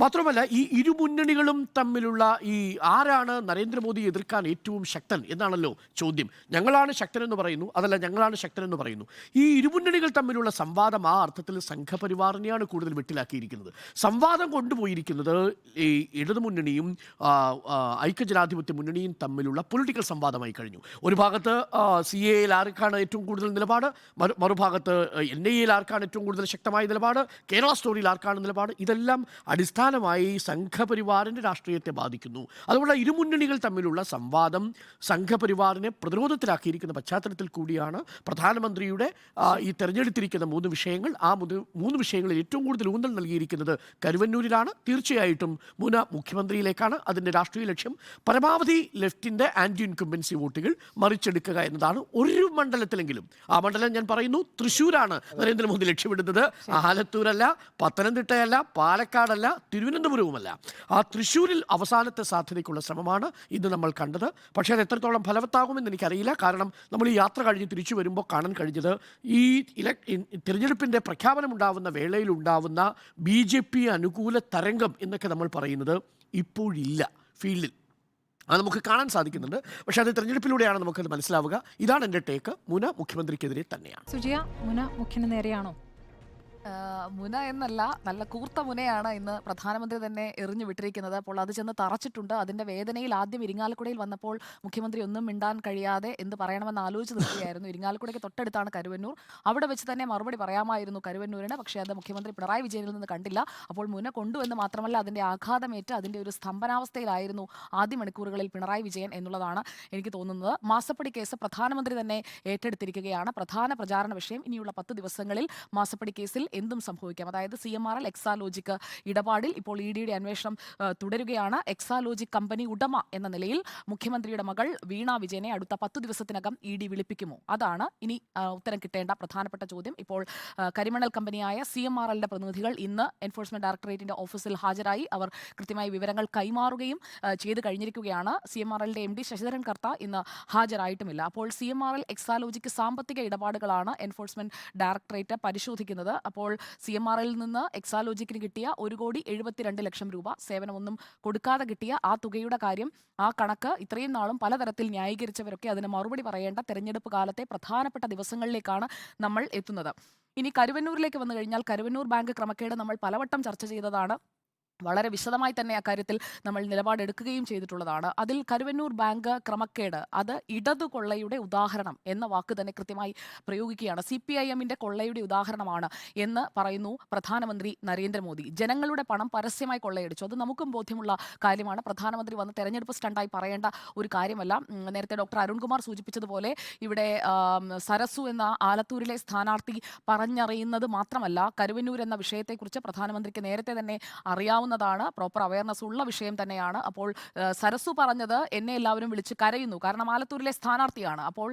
മാത്രമല്ല ഈ ഇരുമുന്നണികളും തമ്മിലുള്ള ഈ ആരാണ് നരേന്ദ്രമോദി എതിർക്കാൻ ഏറ്റവും ശക്തൻ എന്നാണല്ലോ ചോദ്യം. ഞങ്ങളാണ് ശക്തനെന്ന് പറയുന്നു, അതല്ല ഞങ്ങളാണ് ശക്തനെന്ന് പറയുന്നു. ഈ ഇരുമുന്നണികൾ തമ്മിലുള്ള സംവാദം ആ അർത്ഥത്തിൽ സംഘപരിവാറിനെയാണ് കൂടുതൽ വെട്ടിലാക്കിയിരിക്കുന്നത്. സംവാദം കൊണ്ടുപോയിരിക്കുന്നത് ഈ ഇടതുമുന്നണിയും ഐക്യജനാധിപത്യ മുന്നണിയും തമ്മിലുള്ള പൊളിറ്റിക്കൽ സംവാദമായി കഴിഞ്ഞു. ഒരു ഭാഗത്ത് CAAയിൽ ആർക്കാണ് ഏറ്റവും കൂടുതൽ നിലപാട്, മറുഭാഗത്ത് NIAയിൽ ആർക്കാണ് ഏറ്റവും കൂടുതൽ ശക്തമായ നിലപാട്, കേരള സ്റ്റോറിയിൽ ആർക്കാണ് നിലപാട്. ഇതെല്ലാം അടിസ്ഥാനമായി സംഘപരിവാറിൻ്റെ രാഷ്ട്രീയത്തെ ബാധിക്കുന്നു. അതുകൊണ്ട് ഇരുമുന്നണികൾ തമ്മിലുള്ള സംവാദം സംഘപരിവാറിനെ പ്രതിരോധത്തിലാക്കിയിരിക്കുന്ന പശ്ചാത്തലത്തിൽ കൂടിയാണ് പ്രധാനമന്ത്രിയുടെ ഈ തെരഞ്ഞെടുത്തിരിക്കുന്ന 3 വിഷയങ്ങൾ. ആ 3 വിഷയങ്ങളിൽ ഏറ്റവും കൂടുതൽ ഊന്നൽ നൽകിയിരിക്കുന്നത് കരുവന്നൂരിലാണ്. തീർച്ചയായിട്ടും മുന മുഖ്യമന്ത്രിയിലേക്കാണ്. അതിൻ്റെ രാഷ്ട്രീയ ലക്ഷ്യം പരമാവധി ലെഫ്റ്റിൻ്റെ ആൻറ്റി ഇൻകംബൻസി വോട്ടുകൾ മറിച്ചെടുക്കുക എന്നതാണ്. ഒരു മണ്ഡലത്തിലെങ്കിലും, ആ മണ്ഡലം ഞാൻ പറയുന്നു തൃശ്ശൂരാണ് നരേന്ദ്രമോദി ലക്ഷ്യമിടുന്നത്. ആലത്തൂരല്ല, പത്തനംതിട്ടയല്ല, പാലക്കാടല്ല, തിരുവനന്തപുരവുമല്ല. ആ തൃശ്ശൂരിൽ അവസാനത്തെ സാധ്യതയ്ക്കുള്ള ശ്രമമാണ് ഇന്ന് നമ്മൾ കണ്ടത്. പക്ഷേ അത് എത്രത്തോളം ഫലവത്താകുമെന്ന് എനിക്കറിയില്ല. കാരണം നമ്മൾ ഈ യാത്ര കഴിഞ്ഞ് തിരിച്ചു വരുമ്പോൾ കാണാൻ കഴിഞ്ഞത് ഈ തിരഞ്ഞെടുപ്പിൻ്റെ പ്രഖ്യാപനമുണ്ടാവുന്ന വേളയിലുണ്ടാവുന്ന BJP അനുകൂല തരംഗം എന്നൊക്കെ നമ്മൾ പറയുന്നത് ഇപ്പോഴില്ല ഫീൽഡിൽ. അത് നമുക്ക് കാണാൻ സാധിക്കുന്നുണ്ട്. പക്ഷേ അത് തെരഞ്ഞെടുപ്പിലൂടെയാണ് നമുക്കത് മനസ്സിലാവുക. ഇതാണ് എൻ്റെ ടേക്ക്. മുന മുഖ്യമന്ത്രിക്കെതിരെ തന്നെയാണ്. സുജിയ, മുന മുഖ്യന് നേരെയാണോ? മുന എന്നല്ല, നല്ല കൂർത്ത മുനയാണ് ഇന്ന് പ്രധാനമന്ത്രി തന്നെ എറിഞ്ഞു വിട്ടിരിക്കുന്നത്. അപ്പോൾ അത് ചെന്ന് തറച്ചിട്ടുണ്ട്. അതിൻ്റെ വേദനയിൽ ആദ്യം ഇരിങ്ങാലക്കുടയിൽ വന്നപ്പോൾ മുഖ്യമന്ത്രി ഒന്നും മിണ്ടാൻ കഴിയാതെ എന്ത് പറയണമെന്ന് ആലോചിച്ച് നിൽക്കുകയായിരുന്നു. ഇരിങ്ങാലക്കുടയ്ക്ക് തൊട്ടടുത്താണ് കരുവന്നൂർ. അവിടെ വെച്ച് തന്നെ മറുപടി പറയാമായിരുന്നു കരുവന്നൂരിന്. പക്ഷേ അത് മുഖ്യമന്ത്രി പിണറായി വിജയനിൽ നിന്ന് കണ്ടില്ല. അപ്പോൾ മുന കൊണ്ടുവന്ന് മാത്രമല്ല, അതിൻ്റെ ആഘാതമേറ്റ് അതിൻ്റെ ഒരു സ്തംഭനാവസ്ഥയിലായിരുന്നു ആദ്യ മണിക്കൂറുകളിൽ പിണറായി വിജയൻ എന്നുള്ളതാണ് എനിക്ക് തോന്നുന്നത്. മാസപ്പടി കേസ് പ്രധാനമന്ത്രി തന്നെ ഏറ്റെടുത്തിരിക്കുകയാണ്. പ്രധാന പ്രചാരണ വിഷയം. ഇനിയുള്ള 10 ദിവസങ്ങളിൽ മാസപ്പടി കേസിൽ എന്തും സംഭവിക്കാം. അതായത് CMRL എക്സാലോജിക് ഇടപാടിൽ ഇപ്പോൾ EDയുടെ അന്വേഷണം തുടരുകയാണ്. എക്സാലോജിക് കമ്പനി ഉടമ എന്ന നിലയിൽ മുഖ്യമന്ത്രിയുടെ മകൾ വീണ വിജയനെ അടുത്ത 10 ദിവസത്തിനകം ED വിളിപ്പിക്കുമോ? അതാണ് ഇനി ഉത്തരം കിട്ടേണ്ട പ്രധാനപ്പെട്ട ചോദ്യം. ഇപ്പോൾ കരിമണൽ കമ്പനിയായ CMRLന്റെ പ്രതിനിധികൾ ഇന്ന് എൻഫോഴ്സ്മെന്റ് ഡയറക്ടറേറ്റിന്റെ ഓഫീസിൽ ഹാജരായി. അവർ കൃത്യമായ വിവരങ്ങൾ കൈമാറുകയും ചെയ്തു കഴിഞ്ഞിരിക്കുകയാണ്. CMRLന്റെ MD ശശിധരൻ കർത്ത ഇന്ന് ഹാജരായിട്ടുമില്ല. അപ്പോൾ CMRL എക്സാലോജിക്ക് സാമ്പത്തിക ഇടപാടുകളാണ് എൻഫോഴ്സ്മെന്റ് ഡയറക്ടറേറ്റ് പരിശോധിക്കുന്നത്. അപ്പോൾ CMRLൽ നിന്ന് എക്സാലോജിക്കിന് കിട്ടിയ 1,72 ലക്ഷം രൂപ സേവനമൊന്നും കൊടുക്കാതെ കിട്ടിയ ആ തുകയുടെ കാര്യം, ആ കണക്ക് ഇത്രയും നാളും പലതരത്തിൽ ന്യായീകരിച്ചവരൊക്കെ അതിന് മറുപടി പറയേണ്ട തെരഞ്ഞെടുപ്പ് കാലത്തെ പ്രധാനപ്പെട്ട ദിവസങ്ങളിലേക്കാണ് നമ്മൾ എത്തുന്നത്. ഇനി കരുവന്നൂരിലേക്ക് വന്നു കഴിഞ്ഞാൽ, കരുവന്നൂർ ബാങ്ക് ക്രമക്കേട് നമ്മൾ പലവട്ടം ചർച്ച ചെയ്തതാണ്. വളരെ വിശദമായി തന്നെ അക്കാര്യത്തിൽ നമ്മൾ നിലപാടെടുക്കുകയും ചെയ്തിട്ടുള്ളതാണ്. അതിൽ കരുവന്നൂർ ബാങ്ക് ക്രമക്കേട് അത് ഇടതു കൊള്ളയുടെ ഉദാഹരണം എന്ന വാക്ക് തന്നെ കൃത്യമായി പ്രയോഗിക്കുകയാണ്. CPIMന്റെ കൊള്ളയുടെ ഉദാഹരണമാണ് എന്ന് പറയുന്നു പ്രധാനമന്ത്രി നരേന്ദ്രമോദി. ജനങ്ങളുടെ പണം പരസ്യമായി കൊള്ളയടിച്ചു. അത് നമുക്കും ബോധ്യമുള്ള കാര്യമാണ്. പ്രധാനമന്ത്രി വന്ന് തെരഞ്ഞെടുപ്പ് സ്റ്റണ്ടായി പറയേണ്ട ഒരു കാര്യമല്ല. നേരത്തെ ഡോക്ടർ അരുൺകുമാർ സൂചിപ്പിച്ചതുപോലെ ഇവിടെ സരസു എന്ന ആലത്തൂരിലെ സ്ഥാനാർത്ഥി പറഞ്ഞറിയുന്നത് മാത്രമല്ല, കരുവന്നൂർ എന്ന വിഷയത്തെക്കുറിച്ച് പ്രധാനമന്ത്രിക്ക് നേരത്തെ തന്നെ അറിയാവുന്ന പ്രോപ്പർ അവയർനെസ് ഉള്ള വിഷയം തന്നെയാണ്. അപ്പോൾ സരസു പറഞ്ഞത് എന്നെ എല്ലാവരും വിളിച്ച് കരയുന്നു, കാരണം ആലത്തൂരിലെ സ്ഥാനാർത്ഥിയാണ്. അപ്പോൾ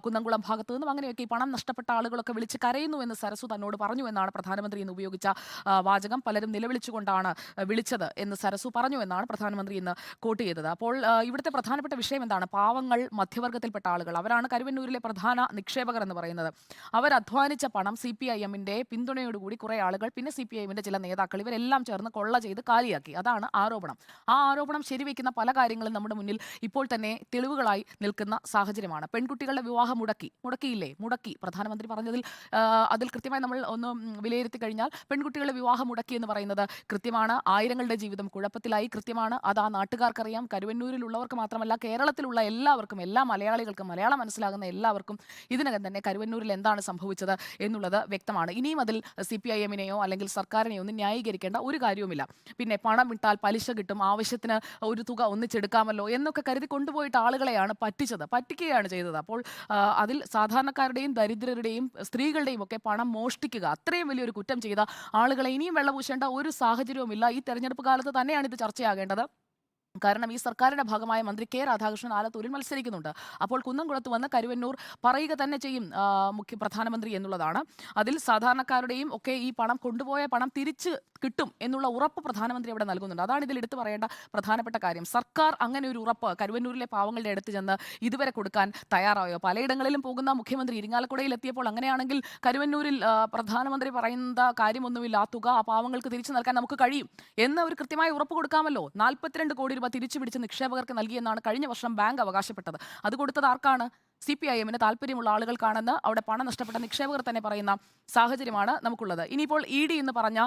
കുന്നംകുളം ഭാഗത്തു നിന്നും അങ്ങനെയൊക്കെ ഈ പണം നഷ്ടപ്പെട്ട ആളുകളൊക്കെ വിളിച്ച് കരയുന്നു എന്ന് സരസു തന്നോട് പറഞ്ഞു എന്നാണ് പ്രധാനമന്ത്രി ഇന്ന് ഉപയോഗിച്ച വാചകം. പലരും നിലവിളിച്ചുകൊണ്ടാണ് വിളിച്ചത് എന്ന് സരസു പറഞ്ഞു എന്നാണ് പ്രധാനമന്ത്രി ഇന്ന് കോട്ട് ചെയ്തത്. അപ്പോൾ ഇവിടുത്തെ പ്രധാനപ്പെട്ട വിഷയം എന്താണ്? പാവങ്ങൾ, മധ്യവർഗത്തിൽപ്പെട്ട ആളുകൾ, അവരാണ് കരുവന്നൂരിലെ പ്രധാന നിക്ഷേപകർ എന്ന് പറയുന്നത്. അവർ അധ്വാനിച്ച പണം CPIMന്റെ പിന്തുണയോടുകൂടി കുറെ ആളുകൾ, പിന്നെ CPIMന്റെ ചില നേതാക്കൾ, ഇവരെല്ലാം ചേർന്ന് കൊള്ള ചെയ്ത് കാലിയാക്കി. അതാണ് ആരോപണം. ആ ആരോപണം ശരിവെക്കുന്ന പല കാര്യങ്ങളും നമ്മുടെ മുന്നിൽ ഇപ്പോൾ തന്നെ തെളിവുകളായി നിൽക്കുന്ന സാഹചര്യമാണ്. പെൺകുട്ടികളുടെ വിവാഹം മുടക്കി. പ്രധാനമന്ത്രി പറഞ്ഞതിൽ അതിൽ കൃത്യമായി നമ്മൾ ഒന്ന് വിലയിരുത്തി കഴിഞ്ഞാൽ പെൺകുട്ടികളുടെ വിവാഹം മുടക്കി എന്ന് പറയുന്നത് കൃത്യമാണ്. ആയിരങ്ങളുടെ ജീവിതം കുഴപ്പത്തിലായി, കൃത്യമാണ്. അത് ആ നാട്ടുകാർക്കറിയാം. കരുവന്നൂരിലുള്ളവർക്ക് മാത്രമല്ല, കേരളത്തിലുള്ള എല്ലാവർക്കും, എല്ലാ മലയാളികൾക്കും, മലയാളം മനസ്സിലാകുന്ന എല്ലാവർക്കും ഇതിനകം തന്നെ കരുവന്നൂരിൽ എന്താണ് സംഭവിച്ചത് എന്നുള്ളത് വ്യക്തമാണ്. ഇനിയും അതിൽ CPIMനെയോ അല്ലെങ്കിൽ സർക്കാരിനെയോ ഒന്നും ന്യായീകരിക്കേണ്ട ഒരു കാര്യവുമില്ല. പിന്നെ പണം വിട്ടാൽ പലിശ കിട്ടും, ആവശ്യത്തിന് ഒരു തുക ഒന്നിച്ചെടുക്കാമല്ലോ എന്നൊക്കെ കരുതി കൊണ്ടുപോയിട്ട് ആളുകളെയാണ് പറ്റിക്കുകയാണ് ചെയ്തത്. അപ്പോൾ അതിൽ സാധാരണക്കാരുടെയും ദരിദ്രരുടെയും സ്ത്രീകളുടെയും ഒക്കെ പണം മോഷ്ടിക്കുക, അത്രയും വലിയൊരു കുറ്റം ചെയ്ത ആളുകളെ ഇനിയും വെള്ളപൂശേണ്ട ഒരു സാഹചര്യവുമില്ല. ഈ തെരഞ്ഞെടുപ്പ് കാലത്ത് തന്നെയാണ് ഇത് ചർച്ചയാകേണ്ടത്. കാരണം ഈ സർക്കാരിന്റെ ഭാഗമായ മന്ത്രി K രാധാകൃഷ്ണൻ ആലത്തൂരിൽ മത്സരിക്കുന്നുണ്ട്. അപ്പോൾ കുന്നംകുളത്ത് വന്ന് കരുവന്നൂർ പറയുക തന്നെ ചെയ്യും പ്രധാനമന്ത്രി എന്നുള്ളതാണ്. അതിൽ സാധാരണക്കാരുടെയും ഒക്കെ ഈ പണം, കൊണ്ടുപോയ പണം തിരിച്ച് കിട്ടും എന്നുള്ള ഉറപ്പ് പ്രധാനമന്ത്രി അവിടെ നൽകുന്നുണ്ട്. അതാണ് ഇതിൽ എടുത്തു പറയേണ്ട പ്രധാനപ്പെട്ട കാര്യം. സർക്കാർ അങ്ങനെ ഒരു ഉറപ്പ് കരുവന്നൂരിലെ പാവങ്ങളുടെ അടുത്ത് ചെന്ന് ഇതുവരെ കൊടുക്കാൻ തയ്യാറായോ? പലയിടങ്ങളിലും പോകുന്ന മുഖ്യമന്ത്രി ഇരിങ്ങാലക്കുടയിൽ എത്തിയപ്പോൾ അങ്ങനെയാണെങ്കിൽ കരുവന്നൂരിൽ പ്രധാനമന്ത്രി പറയുന്ന കാര്യമൊന്നുമില്ല, ആ തുക ആ പാവങ്ങൾക്ക് തിരിച്ചു നൽകാൻ നമുക്ക് കഴിയും എന്ന് ഒരു കൃത്യമായ ഉറപ്പ് കൊടുക്കാമല്ലോ. 42 കോടി രൂപ തിരിച്ചു പിടിച്ച് നിക്ഷേപകർക്ക് നൽകിയെന്നാണ് കഴിഞ്ഞ വർഷം ബാങ്ക് അവകാശപ്പെട്ടത്. അത് കൊടുത്തത് ആർക്കാണ്? CPIMന് താല്പര്യമുള്ള ആളുകൾക്കാണെന്ന് അവിടെ പണം നഷ്ടപ്പെട്ട നിക്ഷേപകർ തന്നെ പറയുന്ന സാഹചര്യമാണ് നമുക്കുള്ളത്. ഇനിയിപ്പോൾ ED എന്ന് പറഞ്ഞ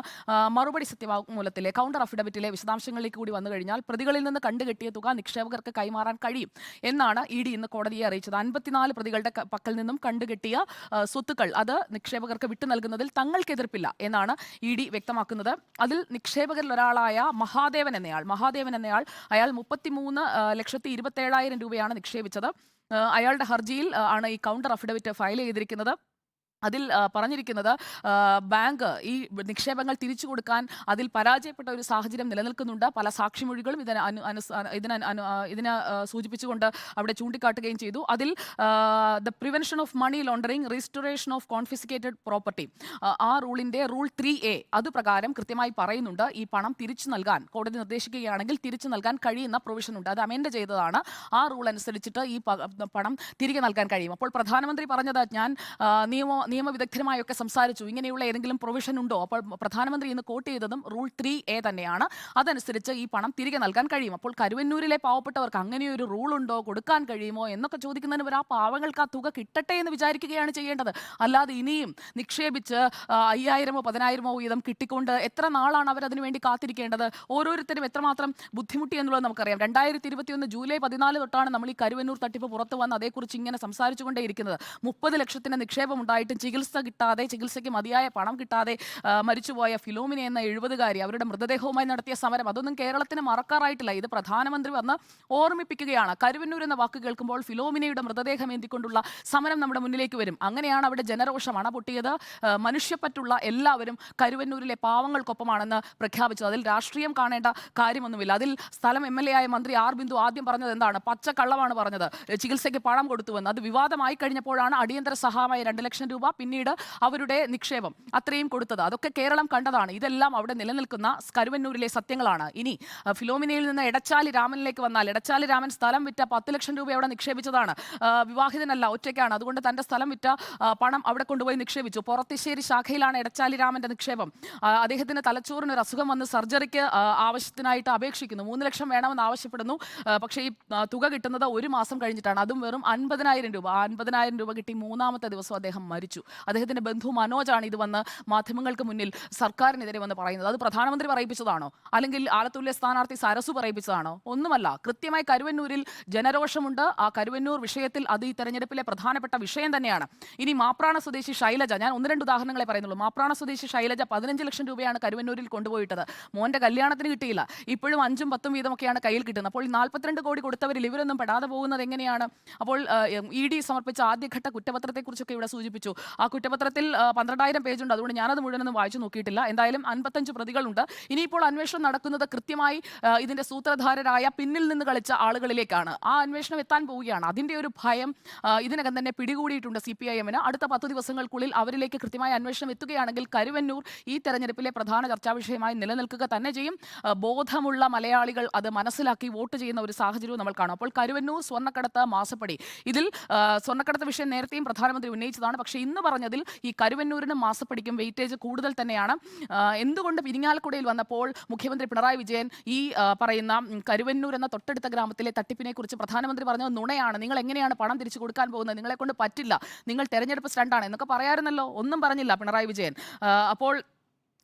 മറുപടി സത്യവാങ്മൂലത്തിലെ കൗണ്ടർ അഫിഡവിറ്റിലെ വിശദാംശങ്ങളിലേക്ക് കൂടി വന്നു കഴിഞ്ഞാൽ, പ്രതികളിൽ നിന്ന് കണ്ടുകെട്ടിയ തുക നിക്ഷേപകർക്ക് കൈമാറാൻ കഴിയും എന്നാണ് ED ഇന്ന് കോടതിയെ അറിയിച്ചത്. 54 പ്രതികളുടെ പക്കൽ നിന്നും കണ്ടുകെട്ടിയ സ്വത്തുക്കൾ അത് നിക്ഷേപകർക്ക് വിട്ടു നൽകുന്നതിൽ തങ്ങൾക്ക് എതിർപ്പില്ല എന്നാണ് ED വ്യക്തമാക്കുന്നത്. അതിൽ നിക്ഷേപകരിൽ ഒരാളായ മഹാദേവൻ എന്നയാൾ അയാൾ 33,27,000 രൂപയാണ് നിക്ഷേപിച്ചത്. അയാളുടെ ഹർജിയിൽ ആണ് ഈ കൗണ്ടർ അഫിഡവിറ്റ് ഫയൽ ചെയ്തിരിക്കുന്നത്. അതിൽ പറഞ്ഞിരിക്കുന്നത് ബാങ്ക് ഈ നിക്ഷേപങ്ങൾ തിരിച്ചു കൊടുക്കാൻ അതിൽ പരാജയപ്പെട്ട ഒരു സാഹചര്യം നിലനിൽക്കുന്നുണ്ട്. പല സാക്ഷിമൊഴികളും ഇതിനെ സൂചിപ്പിച്ചുകൊണ്ട് അവിടെ ചൂണ്ടിക്കാട്ടുകയും ചെയ്തു. അതിൽ the prevention of money laundering, restoration of confiscated property, ആ റൂളിന്റെ റൂൾ 3A അത് പ്രകാരം കൃത്യമായി പറയുന്നുണ്ട് ഈ പണം തിരിച്ചു നൽകാൻ, കോടതി നിർദ്ദേശിക്കുകയാണെങ്കിൽ തിരിച്ചു നൽകാൻ കഴിയുന്ന പ്രൊവിഷൻ ഉണ്ട്. അത് അമെൻഡ് ചെയ്തതാണ്. ആ റൂൾ അനുസരിച്ചിട്ട് ഈ പണം തിരികെ നൽകാൻ കഴിയും. അപ്പോൾ പ്രധാനമന്ത്രി പറഞ്ഞത്, ഞാൻ നിയമവിദഗ്ധരുമായൊക്കെ സംസാരിച്ചു, ഇങ്ങനെയുള്ള ഏതെങ്കിലും പ്രൊവിഷൻ ഉണ്ടോ? അപ്പോൾ പ്രധാനമന്ത്രി ഇന്ന് കോട്ട് ചെയ്തതും റൂൾ 3A തന്നെയാണ്. അതനുസരിച്ച് ഈ പണം തിരികെ നൽകാൻ കഴിയും. അപ്പോൾ കരുവന്നൂരിലെ പാവപ്പെട്ടവർക്ക് അങ്ങനെയൊരു റൂൾ ഉണ്ടോ, കൊടുക്കാൻ കഴിയുമോ എന്നൊക്കെ ചോദിക്കുന്നതിന് ആ പാവങ്ങൾക്ക് ആ തുക കിട്ടട്ടെ എന്ന് വിചാരിക്കുകയാണ് ചെയ്യേണ്ടത്. അല്ലാതെ ഇനിയും നിക്ഷേപിച്ച് 5,000-ഓ 10,000-ഓ വീതം കിട്ടിക്കൊണ്ട് എത്ര നാളാണ് അവരതിനു വേണ്ടി കാത്തിരിക്കേണ്ടത്? ഓരോരുത്തരും എത്രമാത്രം ബുദ്ധിമുട്ടി എന്നുള്ളത് നമുക്കറിയാം. 2021 ജൂലൈ 14 തൊട്ടാണ് നമ്മൾ ഈ കരുവന്നൂർ തട്ടിപ്പ് പുറത്തു വന്ന് അതേക്കുറിച്ച് ഇങ്ങനെ സംസാരിച്ചുകൊണ്ടേയിരിക്കുന്നത്. 30 ലക്ഷത്തിന് നിക്ഷേപം ഉണ്ടായിട്ടും ചികിത്സ കിട്ടാതെ, ചികിത്സയ്ക്ക് മതിയായ പണം കിട്ടാതെ മരിച്ചുപോയ ഫിലോമിന എന്ന 70-കാരി, അവരുടെ മൃതദേഹവുമായി നടത്തിയ സമരം, അതൊന്നും കേരളത്തിന് മറക്കാറായിട്ടില്ല. ഇത് പ്രധാനമന്ത്രി വന്ന് ഓർമ്മിപ്പിക്കുകയാണ്. കരുവന്നൂർ എന്ന വാക്ക് കേൾക്കുമ്പോൾ ഫിലോമിനയുടെ മൃതദേഹം ഏന്തിക്കൊണ്ടുള്ള സമരം നമ്മുടെ മുന്നിലേക്ക് വരും. അങ്ങനെയാണ് അവിടെ ജനരോഷം അണപൊട്ടിയത്. മനുഷ്യപ്പറ്റുള്ള എല്ലാവരും കരുവന്നൂരിലെ പാവങ്ങൾക്കൊപ്പമാണെന്ന് പ്രഖ്യാപിച്ചത്. അതിൽ രാഷ്ട്രീയം കാണേണ്ട കാര്യമൊന്നുമില്ല. അതിൽ സ്ഥലം MLA ആയ മന്ത്രി ആർ ബിന്ദു ആദ്യം പറഞ്ഞത് എന്താണ്? പച്ചക്കള്ളമാണ് പറഞ്ഞത്. ചികിത്സയ്ക്ക് പണം കൊടുത്തുവെന്ന്. അത് വിവാദമായി കഴിഞ്ഞപ്പോഴാണ് അടിയന്തര സഹായമായ 2 ലക്ഷം രൂപ, പിന്നീട് അവരുടെ നിക്ഷേപം അത്രയും കൊടുത്തത്. അതൊക്കെ കേരളം കണ്ടതാണ്. ഇതെല്ലാം അവിടെ നിലനിൽക്കുന്ന കരുവന്നൂരിലെ സത്യങ്ങളാണ്. ഇനി ഫിലോമിനയിൽ നിന്ന് എടച്ചാലി രാമനിലേക്ക് വന്നാൽ, എടച്ചാലി രാമൻ സ്ഥലം വിറ്റ 10 ലക്ഷം രൂപ അവിടെ നിക്ഷേപിച്ചതാണ്. വിവാഹിതനല്ല, ഒറ്റയ്ക്കാണ്. അതുകൊണ്ട് തന്റെ സ്ഥലം വിറ്റ പണം അവിടെ കൊണ്ടുപോയി നിക്ഷേപിച്ചു. പൊറത്തിശ്ശേരി ശാഖയിലാണ് എടച്ചാലി രാമന്റെ നിക്ഷേപം. അദ്ദേഹത്തിന് തലച്ചോറിന് ഒരു അസുഖം വന്ന് സർജറിക്ക് ആവശ്യത്തിനായിട്ട് അപേക്ഷിക്കുന്നു. 3 ലക്ഷം വേണമെന്ന് ആവശ്യപ്പെടുന്നു. പക്ഷേ ഈ തുക കിട്ടുന്നത് 1 മാസം കഴിഞ്ഞിട്ടാണ്. അതും വെറും 50,000 രൂപ. 50,000 രൂപ കിട്ടി 3-ാമത്തെ ദിവസം അദ്ദേഹം മരിച്ചു. അദ്ദേഹത്തിന്റെ ബന്ധു മനോജാണ് ഇത് വന്ന് മാധ്യമങ്ങൾക്ക് മുന്നിൽ സർക്കാരിനെതിരെ വന്ന് പറയുന്നത്. അത് പ്രധാനമന്ത്രി പറയിപ്പിച്ചതാണോ? അല്ലെങ്കിൽ ആലത്തൂരിലെ സ്ഥാനാർത്ഥി സരസു പറയിപ്പിച്ചതാണോ? ഒന്നുമല്ല. കൃത്യമായി കരുവന്നൂരിൽ ജനരോഷമുണ്ട്. ആ കരുവന്നൂർ വിഷയത്തിൽ അത് ഈ തെരഞ്ഞെടുപ്പിലെ പ്രധാനപ്പെട്ട വിഷയം തന്നെയാണ്. ഇനി മാപ്രാണ സ്വദേശി ശൈലജ, ഞാൻ 1-2 ഉദാഹരണങ്ങളെ പറയുന്നുള്ളൂ. മാപ്രാണ സ്വദേശി ശൈലജ 15 ലക്ഷം രൂപയാണ് കരുവന്നൂരിൽ കൊണ്ടുപോയിട്ടത്. മോന്റെ കല്യാണത്തിന് കിട്ടിയില്ല. ഇപ്പോഴും 5ഉം 10ഉം വീതമൊക്കെയാണ് കയ്യിൽ കിട്ടുന്നത്. അപ്പോൾ 42 കോടി കൊടുത്തവരിൽ ഇവരൊന്നും പെടാതെ പോകുന്നത് എങ്ങനെയാണ്? അപ്പോൾ ED സമർപ്പിച്ച ആദ്യഘട്ട കുറ്റപത്രത്തെക്കുറിച്ചൊക്കെ ഇവിടെ സൂചിപ്പിച്ചു. ആ കുറ്റപത്രത്തിൽ 12,000 പേജുണ്ട്. അതുകൊണ്ട് ഞാനത് മുഴുവനൊന്നും വായിച്ചു നോക്കിയിട്ടില്ല. എന്തായാലും 55 പ്രതികളുണ്ട്. ഇനിയിപ്പോൾ അന്വേഷണം നടക്കുന്നത് കൃത്യമായി ഇതിന്റെ സൂത്രധാരരായ പിന്നിൽ നിന്ന് കളിച്ച ആളുകളിലേക്കാണ്. ആ അന്വേഷണം എത്താൻ പോവുകയാണ്. അതിന്റെ ഒരു ഭയം ഇതിനകം തന്നെ പിടികൂടിയിട്ടുണ്ട് CPIM-ന്. അടുത്ത 10 ദിവസങ്ങൾക്കുള്ളിൽ അവരിലേക്ക് കൃത്യമായ അന്വേഷണം എത്തുകയാണെങ്കിൽ കരുവന്നൂർ ഈ തെരഞ്ഞെടുപ്പിലെ പ്രധാന ചർച്ചാ വിഷയമായി നിലനിൽക്കുക തന്നെ ചെയ്യും. ബോധമുള്ള മലയാളികൾ അത് മനസ്സിലാക്കി വോട്ട് ചെയ്യുന്ന ഒരു സാഹചര്യവും നമ്മൾ കാണും. അപ്പോൾ കരുവന്നൂർ, സ്വർണ്ണക്കടത്ത്, മാസപ്പടി, ഇതിൽ സ്വർണ്ണക്കടത്ത് വിഷയം നേരത്തെയും പ്രധാനമന്ത്രി ഉന്നയിച്ചതാണ്. പക്ഷേ ഇന്ന് പറഞ്ഞതിൽ ഈ കരുവന്നൂരിനും മാസപ്പടിക്കും വെയിറ്റേജ് കൂടുതൽ തന്നെയാണ്. എന്തുകൊണ്ട് ഇരിങ്ങാലക്കുടയിൽ വന്നപ്പോൾ മുഖ്യമന്ത്രി പിണറായി വിജയൻ ഈ പറയുന്ന കരുവന്നൂർ എന്ന തൊട്ടടുത്ത ഗ്രാമത്തിലെ തട്ടിപ്പിനെ കുറിച്ച് പ്രധാനമന്ത്രി പറഞ്ഞത് നുണയാണ്, നിങ്ങൾ എങ്ങനെയാണ് പണം തിരിച്ചു കൊടുക്കാൻ പോകുന്നത്, നിങ്ങളെ കൊണ്ട് പറ്റില്ല, നിങ്ങൾ തെരഞ്ഞെടുപ്പ് സ്റ്റണ്ടാണ് എന്നൊക്കെ പറയാറുന്നല്ലോ. ഒന്നും പറഞ്ഞില്ല പിണറായി വിജയൻ. അപ്പോൾ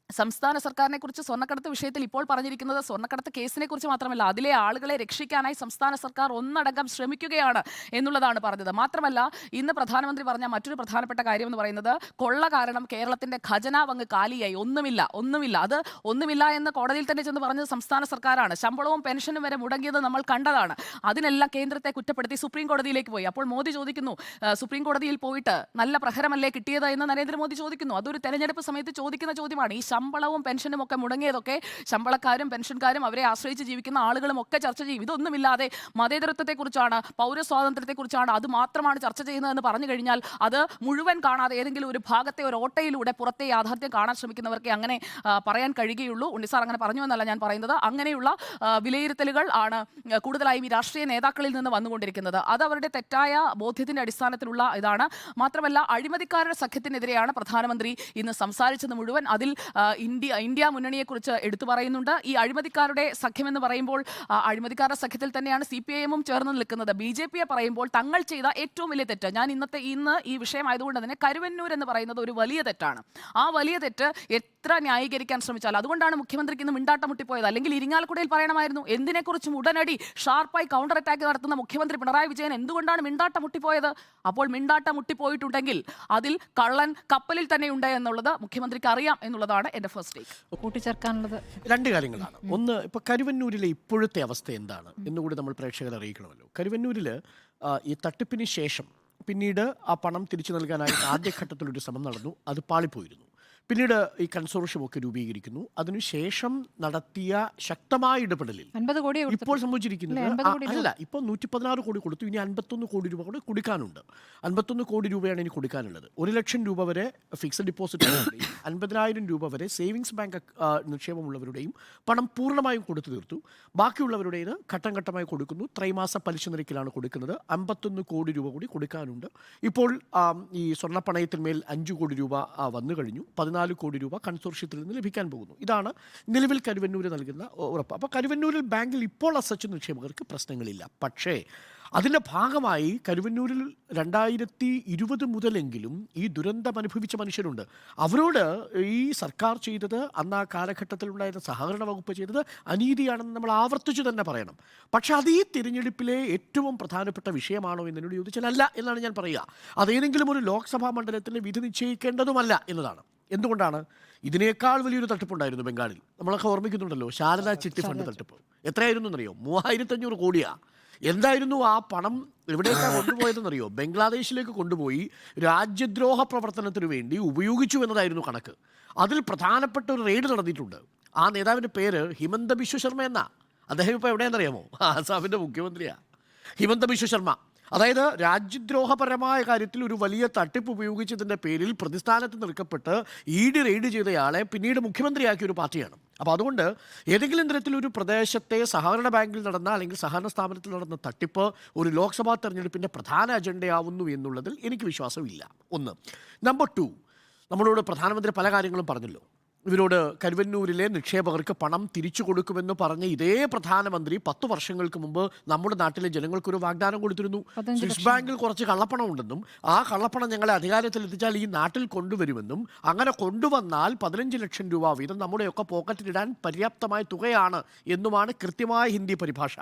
സംസ്ഥാന സർക്കാരിനെ കുറിച്ച് സ്വർണ്ണക്കടത്ത് വിഷയത്തിൽ ഇപ്പോൾ പറഞ്ഞിരിക്കുന്നത് സ്വർണ്ണക്കടത്ത് കേസിനെ കുറിച്ച് മാത്രമല്ല, അതിലെ ആളുകളെ രക്ഷിക്കാനായി സംസ്ഥാന സർക്കാർ ഒന്നടങ്കം ശ്രമിക്കുകയാണ് എന്നുള്ളതാണ് പറഞ്ഞത്. മാത്രമല്ല, ഇന്ന് പ്രധാനമന്ത്രി പറഞ്ഞ മറ്റൊരു പ്രധാനപ്പെട്ട കാര്യം എന്ന് പറയുന്നത് കൊള്ള കാരണം കേരളത്തിന്റെ ഖജനാവ് അങ്ങ് കാലിയായി, ഒന്നുമില്ല. അത് ഒന്നുമില്ല എന്ന് കോടതിയിൽ തന്നെ ചെന്ന് പറഞ്ഞത് സംസ്ഥാന സർക്കാരാണ്. ശമ്പളവും പെൻഷനും വരെ മുടങ്ങിയത് നമ്മൾ കണ്ടതാണ്. അതിനെല്ലാം കേന്ദ്രത്തെ കുറ്റപ്പെടുത്തി സുപ്രീം കോടതിയിലേക്ക് പോയി. അപ്പോൾ മോദി ചോദിക്കുന്നു, സുപ്രീം കോടതിയിൽ പോയിട്ട് നല്ല പ്രഹരമല്ലേ കിട്ടിയത് എന്ന് നരേന്ദ്രമോദി ചോദിക്കുന്നു. അതൊരു തെരഞ്ഞെടുപ്പ് സമയത്ത് ചോദിക്കുന്ന ചോദ്യമാണ്. ഈ ശമ്പളവും പെൻഷനും ഒക്കെ മുടങ്ങിയതൊക്കെ ശമ്പളക്കാരും പെൻഷൻകാരും അവരെ ആശ്രയിച്ച് ജീവിക്കുന്ന ആളുകളും ഒക്കെ ചർച്ച ചെയ്യും. ഇതൊന്നുമില്ലാതെ മതേതരത്വത്തെക്കുറിച്ചാണ്, പൗരസ്വാതന്ത്ര്യത്തെക്കുറിച്ചാണ്, അത് മാത്രമാണ് ചർച്ച ചെയ്യുന്നതെന്ന് പറഞ്ഞു കഴിഞ്ഞാൽ അത് മുഴുവൻ കാണാതെ ഏതെങ്കിലും ഒരു ഭാഗത്തെ ഒരു ഓട്ടയിലൂടെ പുറത്തെ യാഥാർത്ഥ്യം കാണാൻ ശ്രമിക്കുന്നവർക്ക് അങ്ങനെ പറയാൻ കഴിയുകയുള്ളൂ. ഉണ്ണിസാർ അങ്ങനെ പറഞ്ഞു എന്നല്ല ഞാൻ പറയുന്നത്. അങ്ങനെയുള്ള വിലയിരുത്തലുകൾ ആണ് കൂടുതലായും ഈ രാഷ്ട്രീയ നേതാക്കളിൽ നിന്ന് വന്നുകൊണ്ടിരിക്കുന്നത്. അത് അവരുടെ തെറ്റായ ബോധ്യത്തിന്റെ അടിസ്ഥാനത്തിലുള്ള ഇതാണ്. മാത്രമല്ല, അഴിമതിക്കാരുടെ സഖ്യത്തിനെതിരെയാണ് പ്രധാനമന്ത്രി ഇന്ന് സംസാരിച്ചത് മുഴുവൻ. അതിൽ ഇന്ത്യ മുന്നണിയെക്കുറിച്ച് എടുത്തു പറയുന്നുണ്ട്. ഈ അഴിമതിക്കാരുടെ സഖ്യമെന്ന് പറയുമ്പോൾ അഴിമതിക്കാരുടെ സഖ്യത്തിൽ തന്നെയാണ് CPIM-ഉം ചേർന്ന് നിൽക്കുന്നത്. BJP-യെ പറയുമ്പോൾ തങ്ങൾ ചെയ്ത ഏറ്റവും വലിയ തെറ്റ്, ഞാൻ ഇന്ന് ഈ വിഷയമായതുകൊണ്ട് തന്നെ കരുവന്നൂർ എന്ന് പറയുന്നത് ഒരു വലിയ തെറ്റാണ്. ആ വലിയ തെറ്റ് എത്ര ന്യായീകരിക്കാൻ ശ്രമിച്ചാൽ, അതുകൊണ്ടാണ് മുഖ്യമന്ത്രിക്ക് ഇന്ന് മിണ്ടാട്ടം മുട്ടിപ്പോയത്. അല്ലെങ്കിൽ ഇരിങ്ങാലക്കുടയിൽ പറയണമായിരുന്നു. എന്തിനെക്കുറിച്ചും ഉടനടി ഷാർപ്പായി കൗണ്ടർ അറ്റാക്ക് നടത്തുന്ന മുഖ്യമന്ത്രി പിണറായി വിജയൻ എന്തുകൊണ്ടാണ് മിണ്ടാട്ടം മുട്ടിപ്പോയത്? അപ്പോൾ മിണ്ടാട്ടം മുട്ടിപ്പോയിട്ടുണ്ടെങ്കിൽ അതിൽ കള്ളൻ കപ്പലിൽ തന്നെയുണ്ട് എന്നുള്ളത് മുഖ്യമന്ത്രിക്ക് അറിയാം എന്നുള്ളതാണ് എന്റെ ഫസ്റ്റ് ടേക്ക്. കൂട്ടിച്ചേർക്കാനുള്ളത് 2 കാര്യങ്ങളാണ്. ഒന്ന്, ഇപ്പോൾ കരുവന്നൂരിലെ ഇപ്പോഴത്തെ അവസ്ഥ എന്താണ് എന്നുകൂടി നമ്മൾ പ്രേക്ഷകരെ അറിയിക്കണമല്ലോ. കരുവന്നൂരിൽ ഈ തട്ടിപ്പിന് ശേഷം പിന്നീട് ആ പണം തിരിച്ചു നൽകാനായിട്ട് ആദ്യഘട്ടത്തിലൊരു ശ്രമം നടന്നു. അത് പാളിപ്പോയിരുന്നു. പിന്നീട് ഈ കൺസോർഷ്യം ഒക്കെ രൂപീകരിക്കുന്നു. അതിനുശേഷം നടത്തിയ ശക്തമായ ഇടപെടലിൽ 50 കോടി ഇപ്പോൾ സംഭവിച്ചിരിക്കുന്നത് അല്ല, ഇപ്പോൾ 116 കോടി കൊടുത്തു. ഇനി 51 കോടി രൂപ കൂടി കൊടുക്കാനുണ്ട്. 51 കോടി രൂപയാണ് ഇനി കൊടുക്കാനുള്ളത്. 1 ലക്ഷം രൂപ വരെ ഫിക്സഡ് ഡിപ്പോസിറ്റ് 50,000 രൂപ വരെ സേവിങ്സ് ബാങ്ക് നിക്ഷേപമുള്ളവരുടെയും പണം പൂർണ്ണമായും കൊടുത്തു തീർത്തു. ബാക്കിയുള്ളവരുടേത് ഘട്ടം ഘട്ടമായി കൊടുക്കുന്നു. ത്രൈമാസ പലിശ നിരക്കിലാണ് കൊടുക്കുന്നത്. 51 കോടി രൂപ കൂടി കൊടുക്കാനുണ്ട്. ഇപ്പോൾ ഈ സ്വർണ്ണപ്പണയത്തിന്മേൽ 5 കോടി രൂപ വന്നു കഴിഞ്ഞു. 14 14 കോടി രൂപ കൺസോർഷ്യത്തിൽ നിന്ന് ലഭിക്കാൻ പോകുന്നു. ഇതാണ് നിലവിൽ കരുവന്നൂര് നൽകുന്ന ഉറപ്പ്. അപ്പോൾ കരുവന്നൂരിൽ ബാങ്കിൽ ഇപ്പോൾ അസച്ച് നിക്ഷേപകർക്ക് പ്രശ്നങ്ങളില്ല. പക്ഷേ അതിൻ്റെ ഭാഗമായി കരുവന്നൂരിൽ 2020 മുതലെങ്കിലും ഈ ദുരന്തം അനുഭവിച്ച മനുഷ്യരുണ്ട്. അവരോട് ഈ സർക്കാർ ചെയ്തത്, അന്ന് ആ കാലഘട്ടത്തിലുണ്ടായിരുന്ന സഹകരണ വകുപ്പ് ചെയ്തത് അനീതിയാണെന്ന് നമ്മൾ ആവർത്തിച്ചു തന്നെ പറയണം. പക്ഷെ അത് ഈ തിരഞ്ഞെടുപ്പിലെ ഏറ്റവും പ്രധാനപ്പെട്ട വിഷയമാണോ എന്നോട് ചോദിച്ചാൽ അല്ല എന്നാണ് ഞാൻ പറയുക. അതേതെങ്കിലും ഒരു ലോക്സഭാ മണ്ഡലത്തിൽ വിധി നിശ്ചയിക്കേണ്ടതുമല്ല എന്നതാണ്. എന്തുകൊണ്ടാണ്? ഇതിനേക്കാൾ വലിയൊരു തട്ടിപ്പുണ്ടായിരുന്നു ബംഗാളിൽ. നമ്മളൊക്കെ ഓർമ്മിക്കുന്നുണ്ടല്ലോ, ശാരദാ ചിട്ടി ഫണ്ട് തട്ടിപ്പ്. എത്രയായിരുന്നു എന്നറിയോ? 3500 കോടിയാണ്. എന്തായിരുന്നു ആ പണം? എവിടേക്കാണ് കൊണ്ടുപോയതെന്നറിയോ? ബംഗ്ലാദേശിലേക്ക് കൊണ്ടുപോയി രാജ്യദ്രോഹ പ്രവർത്തനത്തിന് വേണ്ടി ഉപയോഗിച്ചു എന്നതായിരുന്നു കണക്ക്. അതിൽ പ്രധാനപ്പെട്ട ഒരു റെയ്ഡ് നടന്നിട്ടുണ്ട്. ആ നേതാവിൻ്റെ പേര് ഹിമന്ത ബിശ്വ ശർമ്മ എന്നാ. അദ്ദേഹം ഇപ്പോൾ എവിടെയാണെന്നറിയാമോ? ആസാമിൻ്റെ മുഖ്യമന്ത്രിയാണ് ഹിമന്ത ബിശ്വ ശർമ്മ. അതായത് രാജ്യദ്രോഹപരമായ കാര്യത്തിൽ ഒരു വലിയ തട്ടിപ്പ് ഉപയോഗിച്ചതിൻ്റെ പേരിൽ പ്രതിസ്ഥാനത്ത് നിൽക്കപ്പെട്ട് ED റെയ്ഡ് ചെയ്തയാളെ പിന്നീട് മുഖ്യമന്ത്രിയാക്കിയ ഒരു പാർട്ടിയാണ്. അപ്പോൾ അതുകൊണ്ട് ഏതെങ്കിലും തരത്തിലൊരു പ്രദേശത്തെ സഹകരണ ബാങ്കിൽ നടന്ന അല്ലെങ്കിൽ സഹകരണ സ്ഥാപനത്തിൽ നടന്ന തട്ടിപ്പ് ഒരു ലോക്സഭാ തെരഞ്ഞെടുപ്പിൻ്റെ പ്രധാന അജണ്ടയാവുന്നു എന്നുള്ളതിൽ എനിക്ക് വിശ്വാസമില്ല. ഒന്ന്. നമ്പർ 2, നമ്മളോട് പ്രധാനമന്ത്രി പല കാര്യങ്ങളും പറഞ്ഞല്ലോ. ഇവരോട് കരുവന്നൂരിലെ നിക്ഷേപകർക്ക് പണം തിരിച്ചു കൊടുക്കുമെന്ന് പറഞ്ഞ ഇതേ പ്രധാനമന്ത്രി 10 വർഷങ്ങൾക്ക് മുമ്പ് നമ്മുടെ നാട്ടിലെ ജനങ്ങൾക്കൊരു വാഗ്ദാനം കൊടുത്തിരുന്നു. സ്വിസ് ബാങ്കിൽ കുറച്ച് കള്ളപ്പണം ഉണ്ടെന്നും ആ കള്ളപ്പണം ഞങ്ങളെ അധികാരത്തിൽ എത്തിച്ചാൽ ഈ നാട്ടിൽ കൊണ്ടുവരുമെന്നും, അങ്ങനെ കൊണ്ടുവന്നാൽ 15 ലക്ഷം രൂപ വീതം നമ്മുടെയൊക്കെ പോക്കറ്റിലിടാൻ പര്യാപ്തമായ തുകയാണ് എന്നുമാണ് കൃത്യമായ ഹിന്ദി പരിഭാഷ.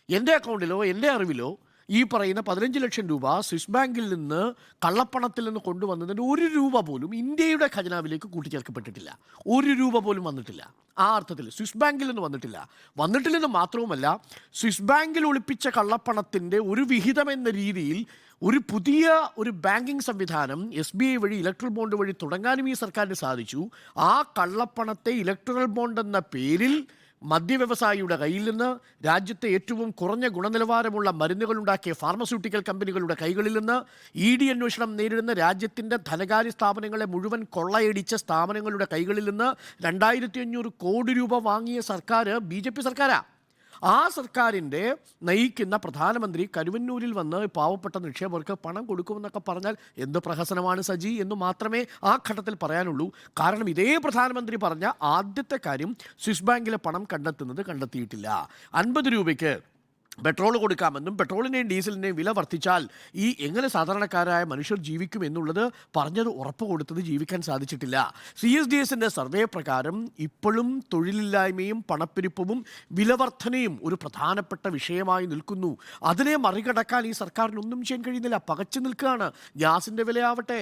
എൻ്റെ അക്കൗണ്ടിലോ എൻ്റെ അറിവിലോ ഈ പറയുന്ന 15 ലക്ഷം രൂപ സ്വിസ് ബാങ്കിൽ നിന്ന് കള്ളപ്പണത്തിൽ നിന്ന് കൊണ്ടുവന്നതിന് 1 രൂപ പോലും ഇന്ത്യയുടെ ഖജനാവിലേക്ക് കൂട്ടിച്ചേർക്കപ്പെട്ടിട്ടില്ല. 1 രൂപ പോലും വന്നിട്ടില്ല. ആ അർത്ഥത്തിൽ സ്വിസ് ബാങ്കിൽ നിന്ന് വന്നിട്ടില്ലെന്ന് മാത്രവുമല്ല, സ്വിസ് ബാങ്കിൽ ഒളിപ്പിച്ച കള്ളപ്പണത്തിൻ്റെ ഒരു വിഹിതം എന്ന രീതിയിൽ ഒരു പുതിയ ഒരു ബാങ്കിങ് സംവിധാനം SBI വഴി ഇലക്ട്രൽ ബോണ്ട് വഴി തുടങ്ങാനും ഈ സർക്കാരിന് സാധിച്ചു. ആ കള്ളപ്പണത്തെ ഇലക്ട്രൽ ബോണ്ട് എന്ന പേരിൽ മദ്യവ്യവസായിയുടെ കയ്യിൽ നിന്ന്, രാജ്യത്തെ ഏറ്റവും കുറഞ്ഞ ഗുണനിലവാരമുള്ള മരുന്നുകളുണ്ടാക്കിയ ഫാർമസ്യൂട്ടിക്കൽ കമ്പനികളുടെ കൈകളിൽ നിന്ന്, ED അന്വേഷണം നേരിടുന്ന രാജ്യത്തിൻ്റെ ധനകാര്യ സ്ഥാപനങ്ങളെ മുഴുവൻ കൊള്ളയടിച്ച സ്ഥാപനങ്ങളുടെ കൈകളിൽ നിന്ന് 2500 കോടി രൂപ വാങ്ങിയ സർക്കാർ BJP സർക്കാരാണ്. ആ സർക്കാരിൻ്റെ നയിക്കുന്ന പ്രധാനമന്ത്രി കരുവന്നൂരിൽ വന്ന് പാവപ്പെട്ട നിക്ഷേപകർക്ക് പണം കൊടുക്കുമെന്നൊക്കെ പറഞ്ഞാൽ എന്ത് പ്രഹസനമാണ് സജി എന്ന് മാത്രമേ ആ ഘട്ടത്തിൽ പറയാനുള്ളൂ. കാരണം ഇതേ പ്രധാനമന്ത്രി പറഞ്ഞ ആദ്യത്തെ കാര്യം സ്വിസ് ബാങ്കിലെ പണം കണ്ടെത്തിയിട്ടില്ല. 50 രൂപയ്ക്ക് പെട്രോൾ കൊടുക്കാമെന്നും പെട്രോളിൻ്റെയും ഡീസലിൻ്റെയും വില വർദ്ധിച്ചാൽ എങ്ങനെ സാധാരണക്കാരായ മനുഷ്യർ ജീവിക്കും എന്നുള്ളത് പറഞ്ഞത് ഉറപ്പ് കൊടുത്തത് ജീവിക്കാൻ സാധിച്ചിട്ടില്ല. CSDS-ൻ്റെ സർവേ പ്രകാരം ഇപ്പോഴും തൊഴിലില്ലായ്മയും പണപ്പെരുപ്പവും വിലവർദ്ധനയും ഒരു പ്രധാനപ്പെട്ട വിഷയമായി നിൽക്കുന്നു. അതിനെ മറികടക്കാൻ ഈ സർക്കാരിനൊന്നും ചെയ്യാൻ കഴിയുന്നില്ല, പകച്ചു നിൽക്കുകയാണ്. ഗ്യാസിൻ്റെ വിലയാവട്ടെ,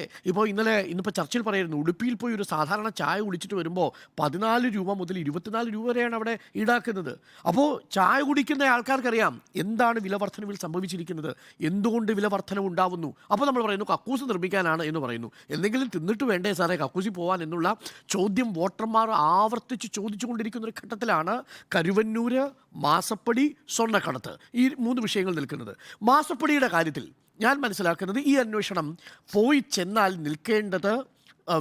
ഇന്നിപ്പോൾ ചർച്ചയിൽ പറയായിരുന്നു, ഉടുപ്പിയിൽ പോയി ഒരു സാധാരണ ചായ കുടിച്ചിട്ട് വരുമ്പോൾ 14 രൂപ മുതൽ 24 രൂപ വരെയാണ് അവിടെ ഈടാക്കുന്നത്. അപ്പോൾ ചായ കുടിക്കുന്ന ആൾക്കാർക്കറിയാം എന്താണ് വിലവർദ്ധനവിൽ സംഭവിച്ചിരിക്കുന്നത്, എന്തുകൊണ്ട് വിലവർദ്ധനവ് ഉണ്ടാവുന്നു. അപ്പോൾ നമ്മൾ പറയുന്നു കക്കൂസ് നിർമ്മിക്കാനാണ് എന്ന് പറയുന്നു. എന്തെങ്കിലും തിന്നിട്ട് വേണ്ടേ സാറേ കക്കൂസി പോകാൻ എന്നുള്ള ചോദ്യം വോട്ടർമാർ ആവർത്തിച്ച് ചോദിച്ചുകൊണ്ടിരിക്കുന്ന ഒരു ഘട്ടത്തിലാണ് കരുവന്നൂര്, മാസപ്പടി, സ്വർണ്ണക്കടത്ത് ഈ 3 വിഷയങ്ങൾ നിൽക്കുന്നത്. മാസപ്പടിയുടെ കാര്യത്തിൽ ഞാൻ മനസ്സിലാക്കുന്നത് ഈ അന്വേഷണം പോയി ചെന്നാൽ നിൽക്കേണ്ടത്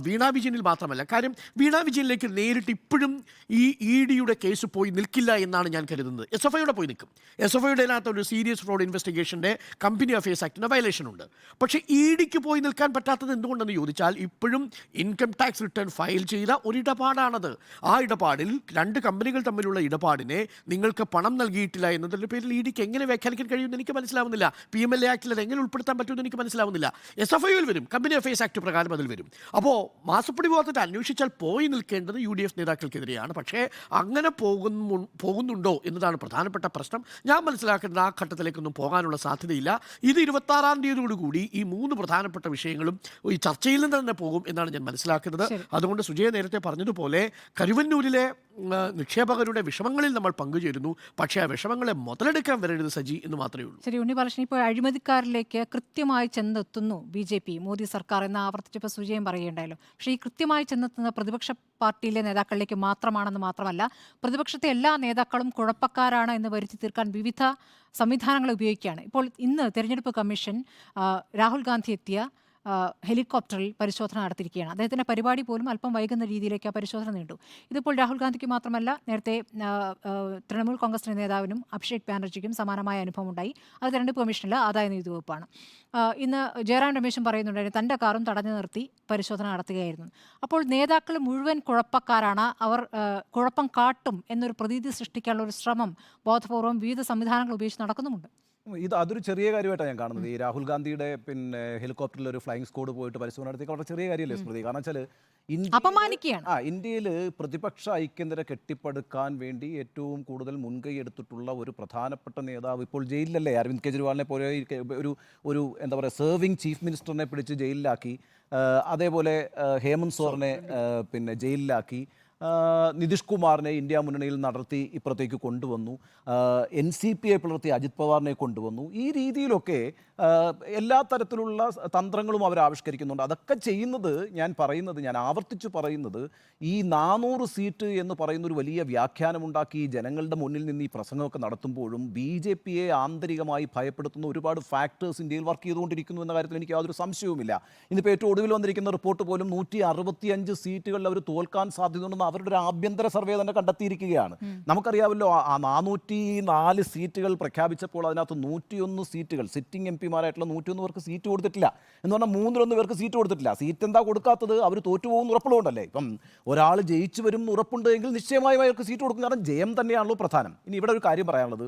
വീണ വിജയനിൽ മാത്രമല്ല. കാര്യം വീണ വിജയനിലേക്ക് നേരിട്ട് ഇപ്പോഴും ഈ ED-യുടെ കേസ് പോയി നിൽക്കില്ല എന്നാണ് ഞാൻ കരുതുന്നത്. SFIയുടെ പോയി നിൽക്കും. SFIയുടെ അതിനകത്ത് ഒരു സീരിയസ് ഫ്രോഡ് ഇൻവെസ്റ്റിഗേഷൻ്റെ കമ്പനി അഫയേഴ്സ് ആക്ടിൻ്റെ വയലേഷൻ ഉണ്ട്. പക്ഷേ ED-ക്ക് പോയി നിൽക്കാൻ പറ്റാത്തത് എന്തുകൊണ്ടെന്ന് ചോദിച്ചാൽ ഇപ്പോഴും ഇൻകം ടാക്സ് റിട്ടേൺ ഫയൽ ചെയ്ത ഒരു ഇടപാടാണത്. ആ ഇടപാടിൽ 2 കമ്പനികൾ തമ്മിലുള്ള ഇടപാടിനെ നിങ്ങൾക്ക് പണം നൽകിയിട്ടില്ല എന്നതിൻ്റെ പേരിൽ ED-ക്ക് എങ്ങനെ വ്യാഖ്യാനിക്കാൻ കഴിയുമെന്ന് എനിക്ക് മനസ്സിലാവുന്നില്ല. PMLA ആക്ടിൽ അത് എങ്ങനെ ഉൾപ്പെടുത്താൻ പറ്റുമെന്ന് എനിക്ക് മനസ്സിലാവുന്നില്ല. SFIയിൽ വരും, കമ്പനി അഫയേഴ്സ് ആക്ട് പ്രകാരം അതിൽ വരും. അപ്പോൾ മാസപ്പടി വിവാദത്തിൽ അന്വേഷിച്ചാൽ പോയി നിൽക്കേണ്ടത് UDF നേതാക്കൾക്കെതിരെയാണ്. പക്ഷേ അങ്ങനെ പോകുന്നുണ്ടോ എന്നതാണ് പ്രധാനപ്പെട്ട പ്രശ്നം. ഞാൻ മനസ്സിലാക്കുന്നത് ആ ഘട്ടത്തിലേക്കൊന്നും പോകാനുള്ള സാധ്യതയില്ല. ഇത് 26-ാം തീയതിയോടുകൂടി ഈ 3 പ്രധാനപ്പെട്ട വിഷയങ്ങളും ഈ ചർച്ചയിൽ നിന്ന് തന്നെ പോകും എന്നാണ് ഞാൻ മനസ്സിലാക്കുന്നത്. അതുകൊണ്ട് സുജയ നേരത്തെ പറഞ്ഞതുപോലെ കരുവന്നൂരിലെ നിക്ഷേപകരുടെ വിഷമങ്ങളിൽ നമ്മൾ പങ്കുചേരുന്നു. പക്ഷേ ആ വിഷമങ്ങളെ മുതലെടുക്കാൻ വരരുത് സജി എന്ന് മാത്രമേ ഉള്ളൂ. ശരി ഉണ്ണിബാലകൃഷ്ണൻ, ഇപ്പോൾ അഴിമതിക്കാരിലേക്ക് കൃത്യമായി ചെന്നെത്തുന്നു BJP, മോദി സർക്കാർ എന്ന് ആവർത്തിച്ചപ്പോൾ സുജയം പറയുകയുണ്ടായല്ലോ. പക്ഷേ ഈ കൃത്യമായി ചെന്നെത്തുന്ന പ്രതിപക്ഷ പാർട്ടിയിലെ നേതാക്കളിലേക്ക് മാത്രമാണെന്ന് മാത്രമല്ല, പ്രതിപക്ഷത്തെ എല്ലാ നേതാക്കളും കുഴപ്പക്കാരാണ് എന്ന് വരുത്തി തീർക്കാൻ വിവിധ സംവിധാനങ്ങൾ ഉപയോഗിക്കുകയാണ്. ഇപ്പോൾ ഇന്ന് തെരഞ്ഞെടുപ്പ് കമ്മീഷൻ രാഹുൽ ഗാന്ധി എത്തിയ ഹെലികോപ്റ്ററിൽ പരിശോധന നടത്തിയിരിക്കുകയാണ്. അദ്ദേഹത്തിന്റെ പരിപാടി പോലും അല്പം വൈകുന്ന രീതിയിലേക്ക് ആ പരിശോധന നീണ്ടു. ഇതിപ്പോൾ രാഹുൽ ഗാന്ധിക്ക് മാത്രമല്ല, നേരത്തെ തൃണമൂൽ കോൺഗ്രസിന്റെ നേതാവിനും അഭിഷേക് ബാനർജിക്കും സമാനമായ അനുഭവം ഉണ്ടായി. അത് തെരഞ്ഞെടുപ്പ് കമ്മീഷനിലെ ആദായനികുതി വകുപ്പാണ്. ഇന്ന് ജയറാം രമേശും പറയുന്നുണ്ടായിരുന്നു തന്റെ കാറും തടഞ്ഞു നിർത്തി പരിശോധന നടത്തുകയായിരുന്നു. അപ്പോൾ നേതാക്കൾ മുഴുവൻ കുഴപ്പക്കാരാണ്, അവർ കുഴപ്പം കാട്ടും എന്നൊരു പ്രതീതി സൃഷ്ടിക്കാനുള്ള ഒരു ശ്രമം ബോധപൂർവം വിവിധ സംവിധാനങ്ങൾ ഉപയോഗിച്ച് നടക്കുന്നുമുണ്ട്. അതൊരു ചെറിയ കാര്യമായിട്ടാണ് ഞാൻ കാണുന്നത്. ഈ രാഹുൽ ഗാന്ധിയുടെ ഹെലികോപ്റ്ററിൽ ഒരു ഫ്ലൈയിങ് സ്ക്വാഡ് പോയിട്ട് പരിശോധന നടത്തി വളരെ ചെറിയ കാര്യമല്ലേ സ്മൃതി? കാരണം വെച്ചാൽ ഇന്ത്യയിൽ പ്രതിപക്ഷ ഐക്യനിര കെട്ടിപ്പടുക്കാൻ വേണ്ടി ഏറ്റവും കൂടുതൽ മുൻകൈ എടുത്തിട്ടുള്ള ഒരു പ്രധാനപ്പെട്ട നേതാവ് ഇപ്പോൾ ജയിലിലല്ലേ? അരവിന്ദ് കെജ്രിവാളിനെ പോലെ ഒരു എന്താ പറയുക, സെർവിങ് ചീഫ് മിനിസ്റ്ററിനെ പിടിച്ച് ജയിലിലാക്കി. അതേപോലെ ഹേമന്ത് സോറിനെ ജയിലിലാക്കി. നിതീഷ് കുമാറിനെ ഇന്ത്യ മുന്നണിയിൽ നടത്തി ഇപ്പുറത്തേക്ക് കൊണ്ടുവന്നു. NCPയെ പിളർത്തി അജിത് പവാറിനെ കൊണ്ടുവന്നു. ഈ രീതിയിലൊക്കെ എല്ലാ തരത്തിലുള്ള തന്ത്രങ്ങളും അവർ ആവിഷ്കരിക്കുന്നുണ്ട്. അതൊക്കെ ചെയ്യുന്നത്, ഞാൻ ആവർത്തിച്ച് പറയുന്നത്, ഈ 400 സീറ്റ് എന്ന് പറയുന്ന ഒരു വലിയ വ്യാഖ്യാനമുണ്ടാക്കി ജനങ്ങളുടെ മുന്നിൽ നിന്ന് ഈ പ്രസംഗമൊക്കെ നടത്തുമ്പോഴും BJPയെ ആന്തരികമായി ഭയപ്പെടുത്തുന്ന ഒരുപാട് ഫാക്ടേഴ്സ് ഇന്ത്യയിൽ വർക്ക് ചെയ്തുകൊണ്ടിരിക്കുന്നു എന്ന കാര്യത്തിൽ എനിക്ക് യാതൊരു സംശയവുമില്ല. ഇന്നിപ്പോൾ ഏറ്റവും ഒടുവിൽ വന്നിരിക്കുന്ന റിപ്പോർട്ട് പോലും 165 സീറ്റുകളിൽ അവർ തോൽക്കാൻ സാധ്യതയുണ്ടെന്ന് അവരുടെ ഒരു ആഭ്യന്തര സർവേ തന്നെ കണ്ടെത്തിയിരിക്കുകയാണ്. നമുക്കറിയാമല്ലോ, ആ 404 സീറ്റുകൾ പ്രഖ്യാപിച്ചപ്പോൾ അതിനകത്ത് 101 സീറ്റുകൾ സിറ്റിംഗ് MP-മാരായിട്ടുള്ള 101 പേർക്ക് സീറ്റ് കൊടുത്തിട്ടില്ല. എന്ന് പറഞ്ഞാൽ 3-1 പേർക്ക് സീറ്റ് കൊടുത്തിട്ടില്ല. സീറ്റ് എന്താ കൊടുക്കാത്തത്? അവർ തോറ്റുപോകുന്ന ഉറപ്പുള്ളതുകൊണ്ടല്ലേ. ഇപ്പം ഒരാൾ ജയിച്ചു വരും ഉറപ്പുണ്ട് എങ്കിൽ നിശ്ചയമായും അയാൾക്ക് സീറ്റ് കൊടുക്കും. കാരണം ജയം തന്നെയാണല്ലോ പ്രധാനം. ഇനി ഇവിടെ ഒരു കാര്യം പറയാനുള്ളത്,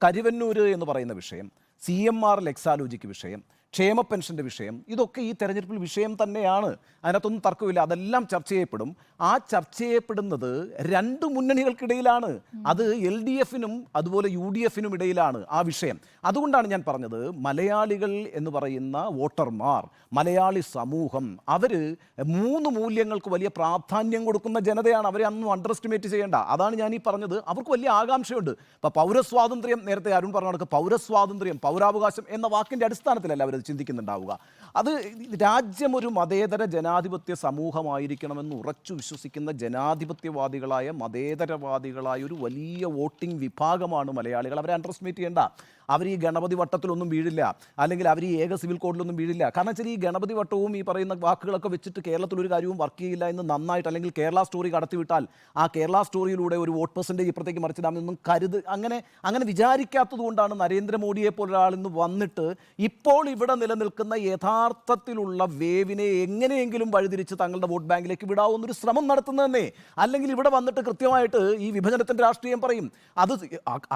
കരുവന്നൂർ എന്ന് പറയുന്ന വിഷയം, CMR എക്സാലോജിക്ക് വിഷയം, ക്ഷേമ പെൻഷൻ്റെ വിഷയം, ഇതൊക്കെ ഈ തെരഞ്ഞെടുപ്പിൽ വിഷയം തന്നെയാണ്. അതിനകത്തൊന്നും തർക്കമില്ല. അതെല്ലാം ചർച്ച ചെയ്യപ്പെടും. ആ ചർച്ച ചെയ്യപ്പെടുന്നത് 2 മുന്നണികൾക്കിടയിലാണ്. അത് LDFനും അതുപോലെ UDFനും ഇടയിലാണ് ആ വിഷയം. അതുകൊണ്ടാണ് ഞാൻ പറഞ്ഞത്, മലയാളികൾ എന്ന് പറയുന്ന വോട്ടർമാർ, മലയാളി സമൂഹം, അവർ 3 മൂല്യങ്ങൾക്ക് വലിയ പ്രാധാന്യം കൊടുക്കുന്ന ജനതയാണ്. അവരെ അന്നും അണ്ടർ എസ്റ്റിമേറ്റ് ചെയ്യേണ്ട. അതാണ് ഞാൻ ഈ പറഞ്ഞത്. അവർക്ക് വലിയ ആകാംക്ഷയുണ്ട്. ഇപ്പോൾ പൗരസ്വാതന്ത്ര്യം, നേരത്തെ അരുൺ പറഞ്ഞ കണക്ക് പൗരസ്വാതന്ത്ര്യം, പൗരാവകാശം എന്ന വാക്കിൻ്റെ അടിസ്ഥാനത്തിലല്ല അവർ ചിന്തിക്കുന്നുണ്ടാവുക. അത് രാജ്യം ഒരു മതേതര ജനാധിപത്യ സമൂഹമായിരിക്കണമെന്ന് ഉറച്ചു വിശ്വസിക്കുന്ന ജനാധിപത്യവാദികളായ മതേതരവാദികളായ ഒരു വലിയ വോട്ടിംഗ് വിഭാഗമാണ് മലയാളികൾ. അവരെ അണ്ടർ എസ്റ്റിമേറ്റ് ചെയ്യേണ്ട. അവർ ഈ ഗണപതി വട്ടത്തിലൊന്നും വീഴില്ല, അല്ലെങ്കിൽ അവർ ഈ ഏക സിവിൽ കോഡിലൊന്നും വീഴില്ല. കാരണം വെച്ചാൽ ഈ ഗണപതി വട്ടവും ഈ പറയുന്ന വാക്കുകളൊക്കെ വെച്ചിട്ട് കേരളത്തിലൊരു കാര്യവും വർക്ക് ചെയ്യില്ല എന്ന് നന്നായിട്ട്, അല്ലെങ്കിൽ കേരള സ്റ്റോറി കടത്തിവിട്ടാൽ ആ കേരള സ്റ്റോറിയിലൂടെ ഒരു വോട്ട് പെർസെൻറ്റേജ് ഇപ്പുറത്തേക്ക് മറിച്ചിടാമെന്നും അങ്ങനെ വിചാരിക്കാത്തത് കൊണ്ടാണ് നരേന്ദ്രമോദിയെ പോലൊരാൾ ഇന്ന് വന്നിട്ട് ഇപ്പോൾ ഇവിടെ നിലനിൽക്കുന്ന യഥാർത്ഥത്തിലുള്ള വേവിനെ എങ്ങനെയെങ്കിലും വഴിതിരിച്ച് തങ്ങളുടെ വോട്ട് ബാങ്കിലേക്ക് വിടാവുന്നൊരു ശ്രമം നടത്തുന്നതെന്നേ. അല്ലെങ്കിൽ ഇവിടെ വന്നിട്ട് കൃത്യമായിട്ട് ഈ വിഭജനത്തിൻ്റെ രാഷ്ട്രീയം പറയും.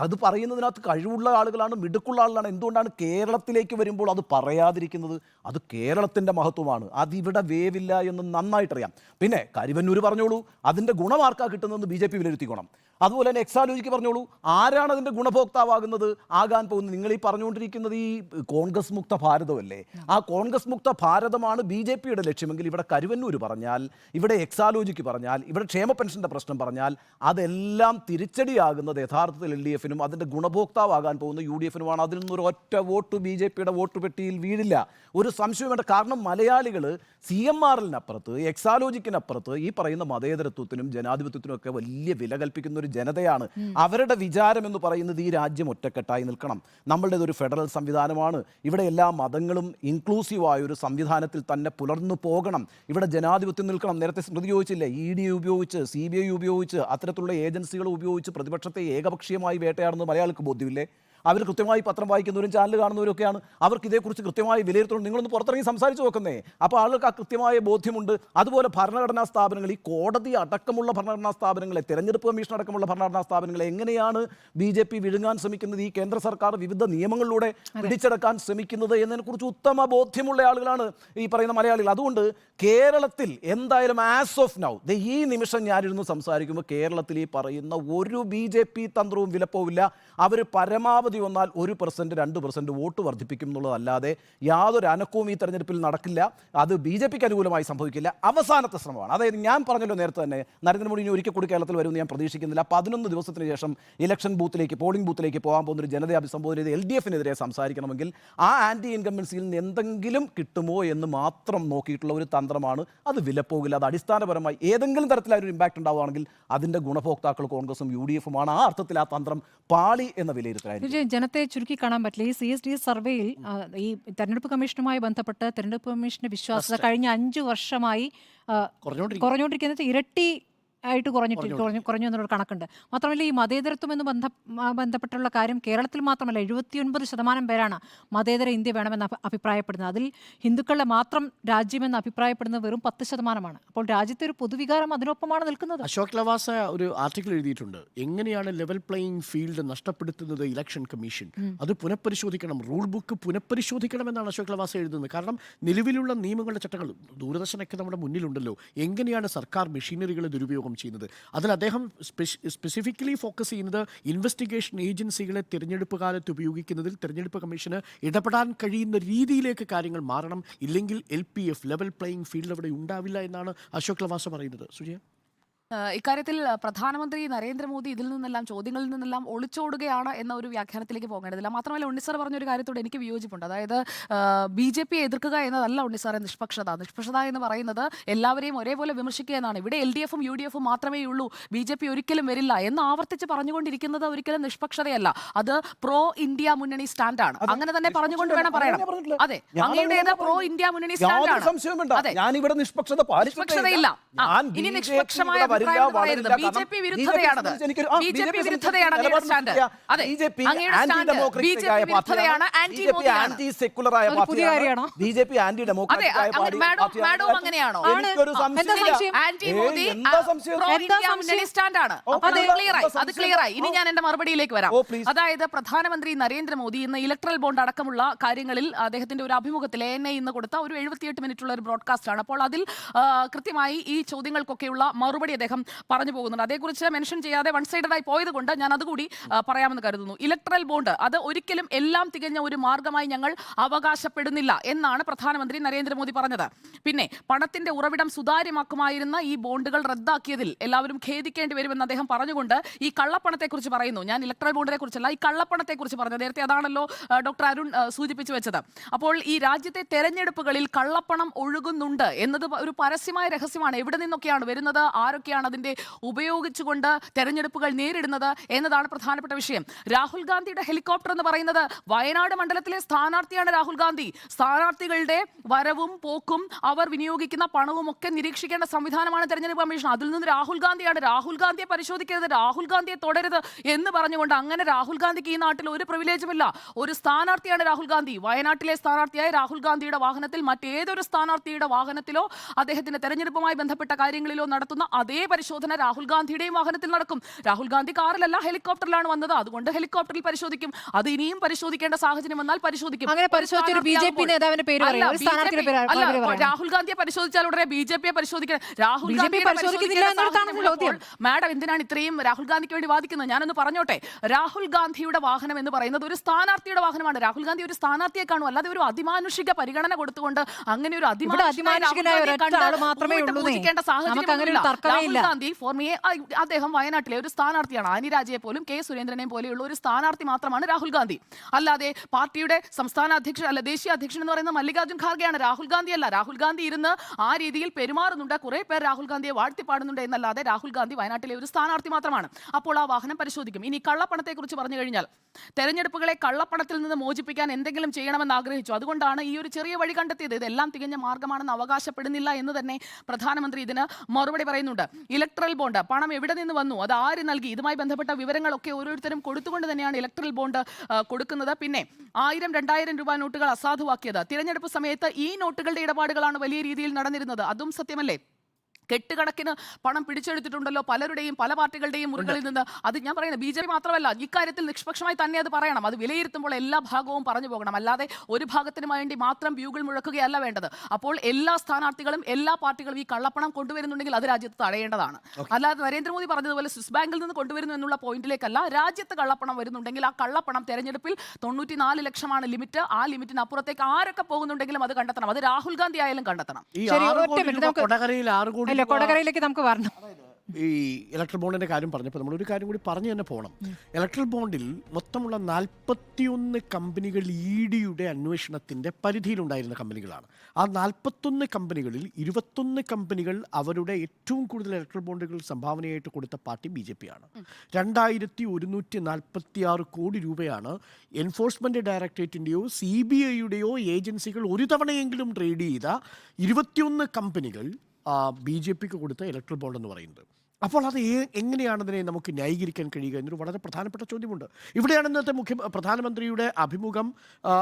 അത് പറയുന്നതിനകത്ത് കഴിവുള്ള ആളുകളാണ്, മിടുക്കുള്ള ആളുകളാണ്. എന്തുകൊണ്ടാണ് കേരളത്തിലേക്ക് വരുമ്പോൾ അത് പറയാതിരിക്കുന്നത്? അത് കേരളത്തിൻ്റെ മഹത്വമാണ്. അതിവിടെ വേവില്ല എന്ന് നന്നായിട്ടറിയാം. പിന്നെ കരുവന്നൂർ പറഞ്ഞോളൂ, അതിൻ്റെ ഗുണമാർക്കാണ് കിട്ടുന്നതെന്ന് BJP വിലയിരുത്തിക്കോണം. അതുപോലെ തന്നെ എക്സാലോജിക്ക് പറഞ്ഞോളൂ, ആരാണ് അതിൻ്റെ ഗുണഭോക്താവാകുന്നത്, ആകാൻ പോകുന്നത്? നിങ്ങൾ ഈ പറഞ്ഞുകൊണ്ടിരിക്കുന്നത് ഈ കോൺഗ്രസ് മുക്ത ഭാരതമല്ലേ? ആ കോൺഗ്രസ് മുക്ത ഭാരതമാണ് BJPയുടെ ലക്ഷ്യമെങ്കിൽ ഇവിടെ കരുവന്നൂർ പറഞ്ഞാൽ, ഇവിടെ എക്സാലോജിക്ക് പറഞ്ഞാൽ, ഇവിടെ ക്ഷേമ പെൻഷൻ്റെ പ്രശ്നം പറഞ്ഞാൽ അതെല്ലാം തിരിച്ചടിയാകുന്നത് യഥാർത്ഥത്തിൽ LDFനും അതിൻ്റെ ഗുണഭോക്താവാകാൻ പോകുന്ന UDFനുമാണ്. അതിൽ നിന്നൊരു ഒറ്റ വോട്ട് BJPയുടെ വോട്ട് പെട്ടിയിൽ വീഴില്ല, ഒരു സംശയം വേണ്ട. കാരണം മലയാളികൾ CMRലിനപ്പുറത്ത്, എക്സാലോജിക്കിനപ്പുറത്ത് ഈ പറയുന്ന മതേതരത്വത്തിനും ജനാധിപത്യത്തിനും ഒക്കെ വലിയ വില കൽപ്പിക്കുന്ന ഒരു ജനതയാണ്. അവരുടെ വിചാരം എന്ന് പറയുന്നത് ഈ രാജ്യം ഒറ്റക്കെട്ടായി നിൽക്കണം. നമ്മളുടേതൊരു ഫെഡറൽ സംവിധാനമാണ്. ഇവിടെ എല്ലാ മതങ്ങളും ഇൻക്ലൂസീവായ ഒരു സംവിധാനത്തിൽ തന്നെ പുലർന്നു പോകണം. ഇവിടെ ജനാധിപത്യം നിൽക്കണം. നേരത്തെ സ്മൃതി ചോദിച്ചില്ലേ, ED ഉപയോഗിച്ച്, CBI ഉപയോഗിച്ച്, അത്തരത്തിലുള്ള ഏജൻസികൾ ഉപയോഗിച്ച് പ്രതിപക്ഷത്തെ ഏകപക്ഷീയമായി വേട്ടയാടുന്നത് മലയാളികൾക്ക് ബോധ്യമില്ലേ? അവർ കൃത്യമായി പത്രം വായിക്കുന്നവരും ചാനൽ കാണുന്നവരൊക്കെയാണ്. അവർക്ക് ഇതേക്കുറിച്ച് കൃത്യമായി വിലയിരുത്തുന്നു. നിങ്ങളൊന്ന് പുറത്തിറങ്ങി സംസാരിച്ച് നോക്കുന്നേ. അപ്പോൾ ആളുകൾക്ക് ആ കൃത്യമായ ബോധ്യമുണ്ട്. അതുപോലെ ഭരണഘടനാ സ്ഥാപനങ്ങൾ, ഈ കോടതി അടക്കമുള്ള ഭരണഘടനാ സ്ഥാപനങ്ങളെ, തെരഞ്ഞെടുപ്പ് കമ്മീഷൻ അടക്കമുള്ള ഭരണഘടനാ സ്ഥാപനങ്ങളെ എങ്ങനെയാണ് BJP വിഴുങ്ങാൻ ശ്രമിക്കുന്നത്, ഈ കേന്ദ്ര സർക്കാർ വിവിധ നിയമങ്ങളിലൂടെ പിടിച്ചെടുക്കാൻ ശ്രമിക്കുന്നത് എന്നതിനെക്കുറിച്ച് ഉത്തമ ബോധ്യമുള്ള ആളുകളാണ് ഈ പറയുന്ന മലയാളികൾ. അതുകൊണ്ട് കേരളത്തിൽ എന്തായാലും ആസ് ഓഫ് നൗ, ഈ നിമിഷം ഞാനിരുന്ന് സംസാരിക്കുമ്പോൾ കേരളത്തിൽ ഈ പറയുന്ന ഒരു BJP തന്ത്രവും വിലപ്പോവില്ല. അവർ പരമാവധി വന്നാൽ 1%, 2% വോട്ട് വർദ്ധിപ്പിക്കും എന്നുള്ളതല്ലാതെ യാതൊരു അനക്കവും ഈ തെരഞ്ഞെടുപ്പിൽ നടക്കില്ല. അത് BJPക്ക് അനുകൂലമായി സംഭവിക്കില്ല. അവസാനത്തെ ശ്രമമാണ്. അതായത് ഞാൻ പറഞ്ഞല്ലോ നേരത്തെ തന്നെ, നരേന്ദ്രമോദി ഇനി ഒരിക്കൽ കൂടി കേരളത്തിൽ വരുമെന്ന് ഞാൻ പ്രതീക്ഷിക്കുന്നില്ല. 11 ദിവസത്തിന് ശേഷം ഇലക്ഷൻ ബൂത്തിലേക്ക്, പോളിംഗ് ബൂത്തിലേക്ക് പോകാൻ പോകുന്നൊരു ജനതയെ അഭിസംബോധന ചെയ്ത് LDFനെതിരെ സംസാരിക്കണമെങ്കിൽ ആ ആൻറ്റി ഇൻകംബൻസിയിൽ നിന്ന് എന്തെങ്കിലും കിട്ടുമോ എന്ന് മാത്രം നോക്കിയിട്ടുള്ള ഒരു തന്ത്രമാണ്. അത് വിലപ്പോകില്ല. അത് അടിസ്ഥാനപരമായി ഏതെങ്കിലും തരത്തിലൊരു ഇമ്പാക്റ്റ് ഉണ്ടാവുകയാണെങ്കിൽ അതിൻ്റെ ഗുണഭോക്താക്കൾ കോൺഗ്രസും UDFുമാണ്. ആ അർത്ഥത്തിൽ ആ തന്ത്രം പാളി എന്ന വിലയിരുത്തലായിരിക്കും. ജനത്തെ ചുരുക്കി കാണാൻ പറ്റില്ല. ഈ CSD സർവേയിൽ ഈ തെരഞ്ഞെടുപ്പ് കമ്മീഷനുമായി ബന്ധപ്പെട്ട് തെരഞ്ഞെടുപ്പ് കമ്മീഷന്റെ വിശ്വാസ്യത കഴിഞ്ഞ 5 വർഷമായി കുറഞ്ഞുകൊണ്ടിരിക്കുന്നത് ഇരട്ടി ആയിട്ട് കുറഞ്ഞു എന്നൊരു കണക്കുണ്ട്. മാത്രമല്ല ഈ മതേതരത്വം എന്ന് ബന്ധപ്പെട്ടുള്ള കാര്യം കേരളത്തിൽ മാത്രമല്ല 79% പേരാണ് മതേതര ഇന്ത്യ വേണമെന്ന് അഭിപ്രായപ്പെടുന്നത്. അതിൽ ഹിന്ദുക്കളുടെ മാത്രം രാജ്യമെന്ന് അഭിപ്രായപ്പെടുന്നത് വെറും 10%. അപ്പോൾ രാജ്യത്തെ ഒരു പൊതുവികാരം അതിനൊപ്പമാണ് നിൽക്കുന്നത്. അശോക് ലവാസ ഒരു ആർട്ടിക്കിൾ എഴുതിയിട്ടുണ്ട്. എങ്ങനെയാണ് ലെവൽ പ്ലേയിങ് ഫീൽഡ് നഷ്ടപ്പെടുത്തുന്നത് ഇലക്ഷൻ കമ്മീഷൻ, അത് പുനഃപരിശോധിക്കണം, റൂൾ ബുക്ക് പുനഃപരിശോധിക്കണമെന്നാണ് അശോക് ലവാസ എഴുതുന്നത്. കാരണം നിലവിലുള്ള നിയമങ്ങളുടെ ചട്ടങ്ങൾ ദൂരദർശനൊക്കെ നമ്മുടെ മുന്നിലുണ്ടല്ലോ. എങ്ങനെയാണ് സർക്കാർ മെഷീനറികളെ ദുരുപയോഗം ചെയ്യുന്നത്? അതിൽ അദ്ദേഹം സ്പെസിഫിക്കലി ഫോക്കസ് ചെയ്യുന്നത് ഇൻവെസ്റ്റിഗേഷൻ ഏജൻസികളെ തിരഞ്ഞെടുപ്പ് കാലത്ത് ഉപയോഗിക്കുന്നതിൽ തിരഞ്ഞെടുപ്പ് കമ്മീഷന് ഇടപെടാൻ കഴിയുന്ന രീതിയിലേക്ക് കാര്യങ്ങൾ മാറണം. ഇല്ലെങ്കിൽ LPF ലെവൽ പ്ലേയിങ് ഫീൽഡ് അവിടെ ഉണ്ടാവില്ല എന്നാണ് അശോക് ലവാസ പറയുന്നത്. സുജയ, ഇക്കാര്യത്തിൽ പ്രധാനമന്ത്രി നരേന്ദ്രമോദി ഇതിൽ നിന്നെല്ലാം ചോദ്യങ്ങളിൽ നിന്നെല്ലാം ഒളിച്ചോടുകയാണ് എന്ന ഒരു വ്യാഖ്യാനത്തിലേക്ക് പോകേണ്ടതില്ല. മാത്രമല്ല ഉണ്ണിസാർ പറഞ്ഞൊരു കാര്യത്തോട് എനിക്ക് വിയോജിപ്പുണ്ട്. അതായത് BJP എതിർക്കുക എന്നതല്ല ഉണ്ണിസാറെ നിഷ്പക്ഷത. നിഷ്പക്ഷത എന്ന് പറയുന്നത് എല്ലാവരെയും ഒരേപോലെ വിമർശിക്കുക എന്നാണ്. ഇവിടെ LDFും UDFും മാത്രമേ ഉള്ളൂ, BJP ഒരിക്കലും വരില്ല എന്ന് ആവർത്തിച്ച് പറഞ്ഞുകൊണ്ടിരിക്കുന്നത് ഒരിക്കലും നിഷ്പക്ഷതയല്ല. അത് പ്രോ ഇന്ത്യ മുന്നണി സ്റ്റാൻഡാണ്. അങ്ങനെ തന്നെ പറഞ്ഞുകൊണ്ട് വേണം പറയണം. അതെ, അങ്ങയുടേത് പ്രോ ഇന്ത്യ മുന്നണി സ്റ്റാൻഡാണ്. നിഷ്പക്ഷതയില്ല. ഇനി നിഷ്പക്ഷമായ BJP വിരുദ്ധതയാണത്. BJP വിരുദ്ധതയാണ് അങ്ങയുടെ സ്റ്റാൻഡ്. അതെ, അങ്ങയുടെ സ്റ്റാൻഡ് BJP വിരുദ്ധതയാണ്, ആന്റി മോദിയാണ്. മാഡവും അങ്ങനെയാണോ? ആന്റി മോദി മുന്നണി സ്റ്റാൻഡാണ്. അത് ക്ലിയറായി. ഇനി ഞാൻ എന്റെ മറുപടിയിലേക്ക് വരാം. അതായത് പ്രധാനമന്ത്രി നരേന്ദ്രമോദി ഇന്ന് ഇലക്ട്രൽ ബോണ്ട് അടക്കമുള്ള കാര്യങ്ങളിൽ അദ്ദേഹത്തിന്റെ ഒരു അഭിമുഖത്തിൽ ANI ഇന്ന് കൊടുത്ത ഒരു 78 മിനിറ്റുള്ള ഒരു ബ്രോഡ്കാസ്റ്റ് ആണ്. അപ്പോൾ അതിൽ കൃത്യമായി ഈ ചോദ്യങ്ങൾക്കൊക്കെയുള്ള മറുപടി അദ്ദേഹം പറഞ്ഞു പോകുന്നുണ്ട്. അതേക്കുറിച്ച് മെൻഷൻ ചെയ്യാതെ വൺ സൈഡഡായി പോയത് കൊണ്ട് ഞാൻ അതുകൂടി പറയാമെന്ന് കരുതുന്നു. ഇലക്ട്രൽ ബോണ്ട് അത് ഒരിക്കലും എല്ലാം തികഞ്ഞ ഒരു മാർഗമായി ഞങ്ങൾ അവകാശപ്പെടുന്നില്ല എന്നാണ് പ്രധാനമന്ത്രി നരേന്ദ്രമോദി പറഞ്ഞത്. പിന്നെ പണത്തിന്റെ ഉറവിടം സുതാര്യമാക്കുമായിരുന്ന ഈ ബോണ്ടുകൾ റദ്ദാക്കിയതിൽ എല്ലാവരും ഖേദിക്കേണ്ടി വരുമെന്ന് അദ്ദേഹം പറഞ്ഞുകൊണ്ട് ഈ കള്ളപ്പണത്തെക്കുറിച്ച് പറയുന്നു. ഞാൻ ഇലക്ട്രൽ ബോണ്ടിനെ കുറിച്ചല്ല, ഈ കള്ളപ്പണത്തെക്കുറിച്ച് പറഞ്ഞു. നേരത്തെ അതാണല്ലോ ഡോക്ടർ അരുൺ സൂചിപ്പിച്ചു വെച്ചത്. അപ്പോൾ ഈ രാജ്യത്തെ തെരഞ്ഞെടുപ്പുകളിൽ കള്ളപ്പണം ഒഴുകുന്നുണ്ട് എന്നത് ഒരു പരസ്യമായ രഹസ്യമാണ്. എവിടെ നിന്നൊക്കെയാണ് വരുന്നത്, ആരൊക്കെയാണ് അതിന്റെ ഉപയോഗിച്ചുകൊണ്ട് തെരഞ്ഞെടുപ്പുകൾ നേരിടുന്നത് എന്നതാണ് പ്രധാനപ്പെട്ട വിഷയം. രാഹുൽ ഗാന്ധിയുടെ ഹെലികോപ്റ്റർ എന്ന് പറയുന്നത് വയനാട് മണ്ഡലത്തിലെ സ്ഥാനാർത്ഥിയാണ് രാഹുൽ ഗാന്ധി. സ്ഥാനാർത്ഥികളുടെ വരവും പോക്കും അവർ വിനിയോഗിക്കുന്ന പണവും ഒക്കെ നിരീക്ഷിക്കേണ്ട സംവിധാനമാണ് തെരഞ്ഞെടുപ്പ് കമ്മീഷൻ. അതിൽ നിന്ന് രാഹുൽ ഗാന്ധിയാണ് രാഹുൽ ഗാന്ധിയെ പരിശോധിക്കരുത്, രാഹുൽ ഗാന്ധിയെ തുടരുത് എന്ന് പറഞ്ഞുകൊണ്ട് അങ്ങനെ രാഹുൽ ഗാന്ധിക്ക് ഈ നാട്ടിൽ ഒരു പ്രിവിലേജുമില്ല. ഒരു സ്ഥാനാർത്ഥിയാണ് രാഹുൽ ഗാന്ധി. വയനാട്ടിലെ സ്ഥാനാർത്ഥിയായ രാഹുൽ ഗാന്ധിയുടെ വാഹനത്തിൽ മറ്റേതൊരു സ്ഥാനാർത്ഥിയുടെ വാഹനത്തിലോ അദ്ദേഹത്തിന്റെ തെരഞ്ഞെടുപ്പുമായി ബന്ധപ്പെട്ട കാര്യങ്ങളിലോ നടത്തുന്ന അതേ പരിശോധന രാഹുൽ ഗാന്ധിയുടെയും വാഹനത്തിൽ നടക്കും. രാഹുൽ ഗാന്ധി കാറിലല്ല ഹെലികോപ്റ്ററിലാണ് വന്നത്, അതുകൊണ്ട് ഹെലികോപ്റ്ററിൽ പരിശോധിക്കും. അത് ഇനിയും പരിശോധിക്കേണ്ട സാഹചര്യം വന്നാൽ പരിശോധിക്കും. രാഹുൽ ഗാന്ധിയെ പരിശോധിച്ചാൽ ഉടനെ BJPയെ പരിശോധിക്കണം. രാഹുൽ ഗാന്ധിയെ മാഡം എന്തിനാണ് ഇത്രയും രാഹുൽ ഗാന്ധിക്ക് വേണ്ടി വാദിക്കുന്നത്? ഞാനൊന്ന് പറഞ്ഞോട്ടെ. രാഹുൽ ഗാന്ധിയുടെ വാഹനം എന്ന് പറയുന്നത് ഒരു സ്ഥാനാർത്ഥിയുടെ വാഹനമാണ്. രാഹുൽ ഗാന്ധി ഒരു സ്ഥാനാർത്ഥിയെ കാണും, അല്ലാതെ ഒരു അതിമാനുഷിക പരിഗണന കൊടുത്തുകൊണ്ട് അങ്ങനെ ഒരു അദ്ദേഹം വയനാട്ടിലെ ഒരു സ്ഥാനാർത്ഥിയാണ്. ആനി രാജയെ പോലും K സുരേന്ദ്രനെയും പോലെയുള്ള ഒരു സ്ഥാനാർത്ഥി മാത്രമാണ് രാഹുൽ ഗാന്ധി. അല്ലാതെ പാർട്ടിയുടെ സംസ്ഥാന അധ്യക്ഷൻ അല്ല ദേശീയ അധ്യക്ഷൻ എന്ന് പറയുന്നത് മല്ലികാർജ്ജുൻ ഖാർഗെയാണ്, രാഹുൽ ഗാന്ധി അല്ല. രാഹുൽ ഗാന്ധി ഇരുന്ന് ആ രീതിയിൽ പെരുമാറുന്നുണ്ട്, കുറെ പേർ രാഹുൽ ഗാന്ധിയെ വാഴ്ത്തിപ്പാടുന്നുണ്ട് എന്നല്ലാതെ രാഹുൽ ഗാന്ധി വയനാട്ടിലെ ഒരു സ്ഥാനാർത്ഥി മാത്രമാണ്. അപ്പോൾ ആ വാഹനം പരിശോധിക്കും. ഇനി കള്ളപ്പണത്തെക്കുറിച്ച് പറഞ്ഞു കഴിഞ്ഞാൽ തെരഞ്ഞെടുപ്പുകളെ കള്ളപ്പണത്തിൽ നിന്ന് മോചിപ്പിക്കാൻ എന്തെങ്കിലും ചെയ്യണമെന്ന് ആഗ്രഹിച്ചു. അതുകൊണ്ടാണ് ഈ ഒരു ചെറിയ വഴി കണ്ടെത്തിയത്. ഇതെല്ലാം തികഞ്ഞ മാർഗമാണെന്ന് അവകാശപ്പെടുന്നില്ല എന്ന് തന്നെ പ്രധാനമന്ത്രി ഇതിന് മറുപടി പറയുന്നുണ്ട്. ഇലക്ട്രൽ ബോണ്ട് പണം എവിടെ നിന്ന് വന്നു, അത് ആര് നൽകി, ഇതുമായി ബന്ധപ്പെട്ട വിവരങ്ങളൊക്കെ ഓരോരുത്തരും കൊടുത്തുകൊണ്ട് തന്നെയാണ് ഇലക്ട്രൽ ബോണ്ട് കൊടുക്കുന്നത്. പിന്നെ 1000-2000 രൂപ നോട്ടുകൾ അസാധുവാക്കിയത് തിരഞ്ഞെടുപ്പ് സമയത്ത് ഈ നോട്ടുകളുടെ ഇടപാടുകളാണ് വലിയ രീതിയിൽ നടന്നിരുന്നത്. അതും സത്യമല്ലേ? കെട്ടുകണക്കിന് പണം പിടിച്ചെടുത്തിട്ടുണ്ടല്ലോ പലരുടെയും പല പാർട്ടികളുടെയും മുറികളിൽ നിന്ന്. അത് ഞാൻ പറയുന്നത് BJP മാത്രമല്ല, ഇക്കാര്യത്തിൽ നിഷ്പക്ഷമായി തന്നെ അത് പറയണം. അത് വിലയിരുത്തുമ്പോൾ എല്ലാ ഭാഗവും പറഞ്ഞു പോകണം, അല്ലാതെ ഒരു ഭാഗത്തിന് വേണ്ടി മാത്രം ബ്യൂഗിൾ മുഴക്കുകയല്ല വേണ്ടത്. അപ്പോൾ എല്ലാ സ്ഥാനാർത്ഥികളും എല്ലാ പാർട്ടികളും ഈ കള്ളപ്പണം കൊണ്ടുവരുന്നുണ്ടെങ്കിൽ അത് രാജ്യത്ത് തടയേണ്ടതാണ്. അല്ലാതെ നരേന്ദ്രമോദി പറഞ്ഞതുപോലെ സ്വിസ് ബാങ്കിൽ നിന്ന് കൊണ്ടുവരുന്നു എന്നുള്ള പോയിന്റിലേക്കല്ല. രാജ്യത്ത് കള്ളപ്പണം വരുന്നുണ്ടെങ്കിൽ ആ കള്ളപ്പണം തെരഞ്ഞെടുപ്പിൽ 94 ലക്ഷമാണ് ലിമിറ്റ്. ആ ലിമിറ്റിന് അപ്പുറത്തേക്ക് ആരൊക്കെ പോകുന്നുണ്ടെങ്കിലും അത് കണ്ടെത്തണം. അത് രാഹുൽ ഗാന്ധി ആയാലും കണ്ടെത്തണം. കൊടകരയിലേക്ക് നമുക്ക് വരണം. ഈ ഇലക്ട്രൽ ബോണ്ടിന്റെ കാര്യം പറഞ്ഞപ്പോൾ നമ്മളൊരു കാര്യം കൂടി പറഞ്ഞു തന്നെ പോകണം. ഇലക്ട്രൽ ബോണ്ടിൽ മൊത്തമുള്ള 41 കമ്പനികൾ ഇഡിയുടെ അന്വേഷണത്തിന്റെ പരിധിയിലുണ്ടായിരുന്ന കമ്പനികളാണ്. ആ 41 കമ്പനികളിൽ 21 കമ്പനികൾ അവരുടെ ഏറ്റവും കൂടുതൽ ഇലക്ട്രൽ ബോണ്ടുകൾ സംഭാവനയായിട്ട് കൊടുത്ത പാർട്ടി BJP ആണ്. 2146 കോടി രൂപയാണ് എൻഫോഴ്സ്മെന്റ് ഡയറക്ടറേറ്റിന്റെയോ CBIയുടെയോ ഏജൻസികൾ ഒരു തവണയെങ്കിലും ട്രേഡ് ചെയ്ത 21 കമ്പനികൾ BJPക്ക് കൊടുത്ത ഇലക്ട്രൽ ബോണ്ട് എന്ന് പറയുന്നത്. അപ്പോൾ അത് എങ്ങനെയാണ് അതിനെ നമുക്ക് ന്യായീകരിക്കാൻ കഴിയുക എന്നൊരു വളരെ പ്രധാനപ്പെട്ട ചോദ്യമുണ്ട്. ഇവിടെയാണ് ഇന്നത്തെ പ്രധാനമന്ത്രിയുടെ അഭിമുഖം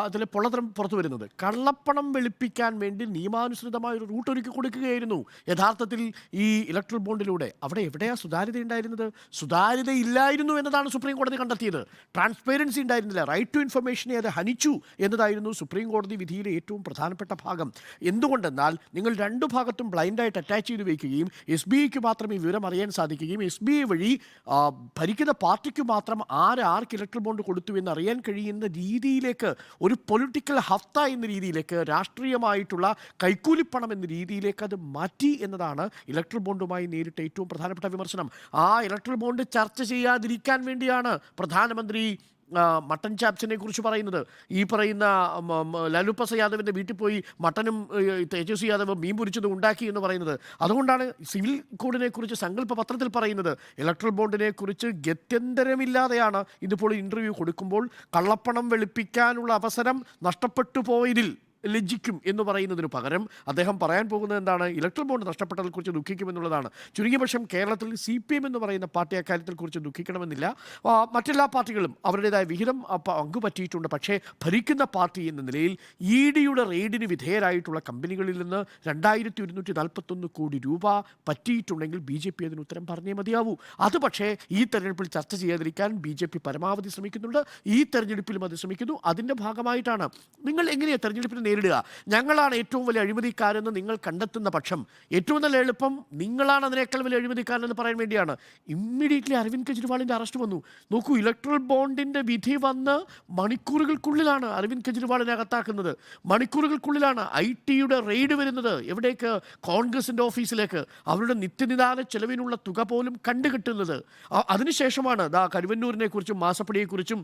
അതിൽ പൊള്ളത്തരം പുറത്തു വരുന്നത്. കള്ളപ്പണം വെളുപ്പിക്കാൻ വേണ്ടി നിയമാനുസൃതമായ ഒരു റൂട്ട് ഒരുക്കി കൊടുക്കുകയായിരുന്നു യഥാർത്ഥത്തിൽ ഈ ഇലക്ട്രൽ ബോണ്ടിലൂടെ. അവിടെ എവിടെയാണ് സുതാര്യത ഉണ്ടായിരുന്നത്? സുതാര്യത ഇല്ലായിരുന്നു എന്നതാണ് സുപ്രീം കോടതി കണ്ടെത്തിയത്. ട്രാൻസ്പെറൻസി ഉണ്ടായിരുന്നില്ല. റൈറ്റ് ടു ഇൻഫർമേഷനെ അത് ഹനിച്ചു എന്നതായിരുന്നു സുപ്രീം കോടതി വിധിയിലെ ഏറ്റവും പ്രധാനപ്പെട്ട ഭാഗം. എന്തുകൊണ്ടെന്നാൽ നിങ്ങൾ രണ്ടു ഭാഗത്തും ബ്ലൈൻഡായിട്ട് അറ്റാച്ച് ചെയ്ത് വയ്ക്കുകയും SBIക്ക് മാത്രം ഈ വിവരം അറിയാൻ സാധിക്കുകയും SBI വഴി ഭരിക്കുന്ന പാർട്ടിക്ക് മാത്രം ആർക്ക് ഇലക്ട്രൽ ബോണ്ട് കൊടുത്തു എന്ന് അറിയാൻ കഴിയുന്ന രീതിയിലേക്ക്, ഒരു പൊളിറ്റിക്കൽ ഹഫ്ത എന്ന രീതിയിലേക്ക്, രാഷ്ട്രീയമായിട്ടുള്ള കൈക്കൂലിപ്പണം എന്ന രീതിയിലേക്ക് അത് മാറ്റി എന്നതാണ് ഇലക്ട്രൽ ബോണ്ടുമായി നേരിട്ട് ഏറ്റവും പ്രധാനപ്പെട്ട വിമർശനം. ആ ഇലക്ട്രൽ ബോണ്ട് ചർച്ച ചെയ്യാതിരിക്കാൻ വേണ്ടിയാണ് പ്രധാനമന്ത്രി മട്ടൻ ചാപ്സിനെ കുറിച്ച് പറയുന്നത്. ഈ പറയുന്ന ലാലു പ്രസാദ് യാദവിൻ്റെ വീട്ടിൽ പോയി മട്ടനും തേജസ്വി യാദവ് മീൻ പൊരിച്ചതും ഉണ്ടാക്കി എന്ന് പറയുന്നത്. അതുകൊണ്ടാണ് സിവിൽ കോഡിനെ കുറിച്ച് സങ്കല്പ പത്രത്തിൽ പറയുന്നത്. ഇലക്ട്രൽ ബോണ്ടിനെ കുറിച്ച് ഗത്യന്തരമില്ലാതെയാണ് ഇതിപ്പോൾ ഇൻ്റർവ്യൂ കൊടുക്കുമ്പോൾ കള്ളപ്പണം വെളുപ്പിക്കാനുള്ള അവസരം നഷ്ടപ്പെട്ടു പോയതിൽ ലജ്ജിക്കും എന്ന് പറയുന്നതിന് പകരം അദ്ദേഹം പറയാൻ പോകുന്നത് എന്താണ്? ഇലക്ട്രൽ ബോണ്ട് നഷ്ടപ്പെട്ടതിനെക്കുറിച്ച് ദുഃഖിക്കുമെന്നുള്ളതാണ്. ചുരുങ്ങിയ പക്ഷം കേരളത്തിൽ CPM എന്ന് പറയുന്ന പാർട്ടി അക്കാര്യത്തെക്കുറിച്ച് ദുഃഖിക്കണമെന്നില്ല. മറ്റെല്ലാ പാർട്ടികളും അവരുടേതായ വിഹിതം പങ്കുപറ്റിയിട്ടുണ്ട്. പക്ഷേ ഭരിക്കുന്ന പാർട്ടി എന്ന നിലയിൽ EDയുടെ റെയ്ഡിന് വിധേയരായിട്ടുള്ള കമ്പനികളിൽ നിന്ന് 2141 കോടി രൂപ പറ്റിയിട്ടുണ്ടെങ്കിൽ BJP അതിന് ഉത്തരം പറഞ്ഞേ മതിയാവൂ. അത് പക്ഷേ ഈ തെരഞ്ഞെടുപ്പിൽ ചർച്ച ചെയ്യാതിരിക്കാൻ BJP പരമാവധി ശ്രമിക്കുന്നുണ്ട്. ഈ തെരഞ്ഞെടുപ്പിലും അത് ശ്രമിക്കുന്നു. അതിൻ്റെ ഭാഗമായിട്ടാണ് നിങ്ങൾ എങ്ങനെയാണ് തെരഞ്ഞെടുപ്പിനെ നേരിടുക? ഞങ്ങളാണ് ഏറ്റവും വലിയ അഴിമതിക്കാരെന്ന് നിങ്ങൾ കണ്ടെത്തുന്ന പക്ഷം ഏറ്റവും നല്ല എളുപ്പം നിങ്ങളാണ് അതിനേക്കാൾ വലിയ അഴിമതിക്കാരെന്ന് പറയാൻ വേണ്ടിയാണ്. ഇമ്മീഡിയറ്റ്ലി അരവിന്ദ് കെജ്രിവാളിൻ്റെ അറസ്റ്റ് വന്നു. നോക്കൂ, ഇലക്ട്രൽ ബോണ്ടിൻ്റെ വിധി വന്ന് മണിക്കൂറുകൾക്കുള്ളിലാണ് അരവിന്ദ് കെജ്രിവാളിനെ അകത്താക്കുന്നത്. മണിക്കൂറുകൾക്കുള്ളിലാണ് ITയുടെ റെയ്ഡ് വരുന്നത്. എവിടേക്ക്? കോൺഗ്രസിൻ്റെ ഓഫീസിലേക്ക്. അവരുടെ നിത്യനിദാന ചെലവിനുള്ള തുക പോലും കണ്ടുകിട്ടുന്നത്. അതിനുശേഷമാണ് കരുവന്നൂരിനെ കുറിച്ചും മാസപ്പടിയെക്കുറിച്ചും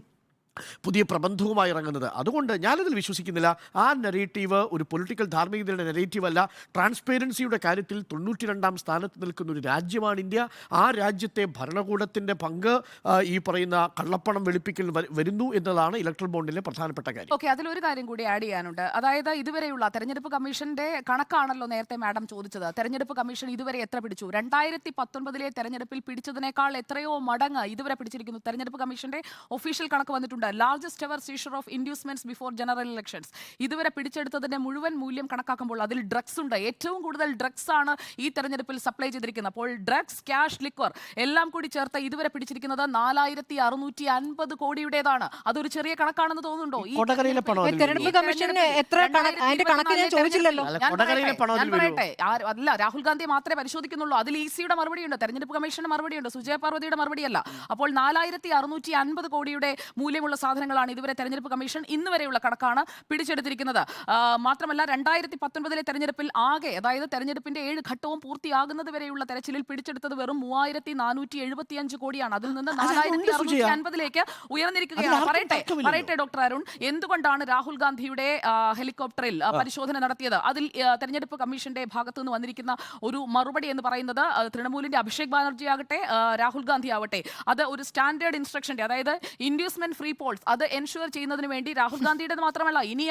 പുതിയ പ്രബന്ധവുമായി ഇറങ്ങുന്നത്. അതുകൊണ്ട് ഞാനതിൽ വിശ്വസിക്കുന്നില്ല. ആ നെറേറ്റീവ് ഒരു പൊളിറ്റിക്കൽ ധാർമ്മികതയുടെ നെറേറ്റീവ് അല്ല. ട്രാൻസ്പെറൻസിയുടെ കാര്യത്തിൽ 92ാം സ്ഥാനത്ത് നിൽക്കുന്ന ഒരു രാജ്യമാണ് ഇന്ത്യ. ആ രാജ്യത്തെ ഭരണകൂടത്തിൻ്റെ പങ്ക് ഈ പറയുന്ന കള്ളപ്പണം വെളുപ്പിക്കൽ വരുന്നു എന്നതാണ് ഇലക്ട്രൽ ബോണ്ടിലെ പ്രധാനപ്പെട്ട കാര്യം. ഓക്കെ, അതിലൊരു കാര്യം കൂടി ആഡ് ചെയ്യാനുണ്ട്. അതായത് ഇതുവരെയുള്ള തെരഞ്ഞെടുപ്പ് കമ്മീഷന്റെ കണക്കാണല്ലോ നേരത്തെ മാഡം ചോദിച്ചത്. തെരഞ്ഞെടുപ്പ് കമ്മീഷൻ ഇതുവരെ എത്ര പിടിച്ചു? 2019 തെരഞ്ഞെടുപ്പിൽ പിടിച്ചതിനേക്കാൾ എത്രയോ മടങ്ങ് ഇതുവരെ പിടിച്ചിരിക്കുന്നു. തെരഞ്ഞെടുപ്പ് കമ്മീഷന്റെ ഒഫീഷ്യൽ കണക്ക് വന്നിട്ടുണ്ട്. Largest ever seizure of inducements before general elections. ഇതുവരെ പിടിച്ചെടുത്തതിന്റെ മുഴുവൻ മൂല്യം കണക്കാക്കുമ്പോൾ അതിൽ ഡ്രഗ്സ് ഉണ്ട്. ഏറ്റവും കൂടുതൽ ഡ്രഗ്സ് ആണ് ഈ തെരഞ്ഞെടുപ്പിൽ സപ്ലൈ ചെയ്തിരിക്കുന്നത്. അപ്പോൾ ഡ്രഗ്സ്, ക്യാഷ്, ലിക്വർ എല്ലാം കൂടി ചേർത്ത് ഇതുവരെ പിടിച്ചിരിക്കുന്നത് 4650 കോടിയുടേതാണ്. അതൊരു ചെറിയ കണക്കാണെന്ന് തോന്നുന്നുണ്ടോ? തെരഞ്ഞെടുപ്പ് കമ്മീഷന് എത്ര അതിന്റെ കണക്ക് ഞാൻ ചോദിച്ചില്ലല്ലോ. അല്ല, രാഹുൽ ഗാന്ധി മാത്രമേ പരിശോധിക്കുന്നുള്ളൂ. അതിൽ ECയുടെ മറുപടിയുണ്ട്, തെരഞ്ഞെടുപ്പ് കമ്മീഷന്റെ മറുപടിയുണ്ട്, സുജയ പാർവതിയുടെ മറുപടിയല്ല. അപ്പോൾ 4650 കോടിയുടെ മൂല്യമുള്ള സാധനങ്ങളാണ് ഇതുവരെ തെരഞ്ഞെടുപ്പ് കമ്മീഷൻ ഇന്ന് വരെയുള്ള കണക്കാണ് പിടിച്ചെടുത്തിരിക്കുന്നത്. മാത്രമല്ല 2019 തെരഞ്ഞെടുപ്പിൽ ആകെ, അതായത് തെരഞ്ഞെടുപ്പിന്റെ 7 ഘട്ടവും പൂർത്തിയാകുന്നത് വരെയുള്ള തെരച്ചിലിൽ പിടിച്ചെടുത്തത് വെറും 3475 കോടിയാണ്. അതിൽ നിന്ന് 4650ലേക്ക് ഉയർന്നിരിക്കുകയാണ്. പറയട്ടെ ഡോക്ടർ അരുൺ, എന്തുകൊണ്ടാണ് രാഹുൽ ഗാന്ധിയുടെ ഹെലികോപ്റ്ററിൽ പരിശോധന നടത്തിയത്? അതിൽ തെരഞ്ഞെടുപ്പ് കമ്മീഷന്റെ ഭാഗത്തു നിന്ന് വന്നിരിക്കുന്ന ഒരു മറുപടി എന്ന് പറയുന്നത് തൃണമൂലിന്റെ അഭിഷേക് ബാനർജി ആകട്ടെ രാഹുൽ ഗാന്ധി ആവട്ടെ, അത് ഒരു സ്റ്റാൻഡേർഡ് ഇൻസ്ട്രക്ഷന്റെ, അതായത് ഇൻഡ്യൂസ്മെന്റ് ഫ്രീ പോൾസ് അത് എൻഷുർ ചെയ്യുന്നതിന് വേണ്ടി രാഹുൽ ഗാന്ധിയുടെ മാത്രമല്ല ഇനി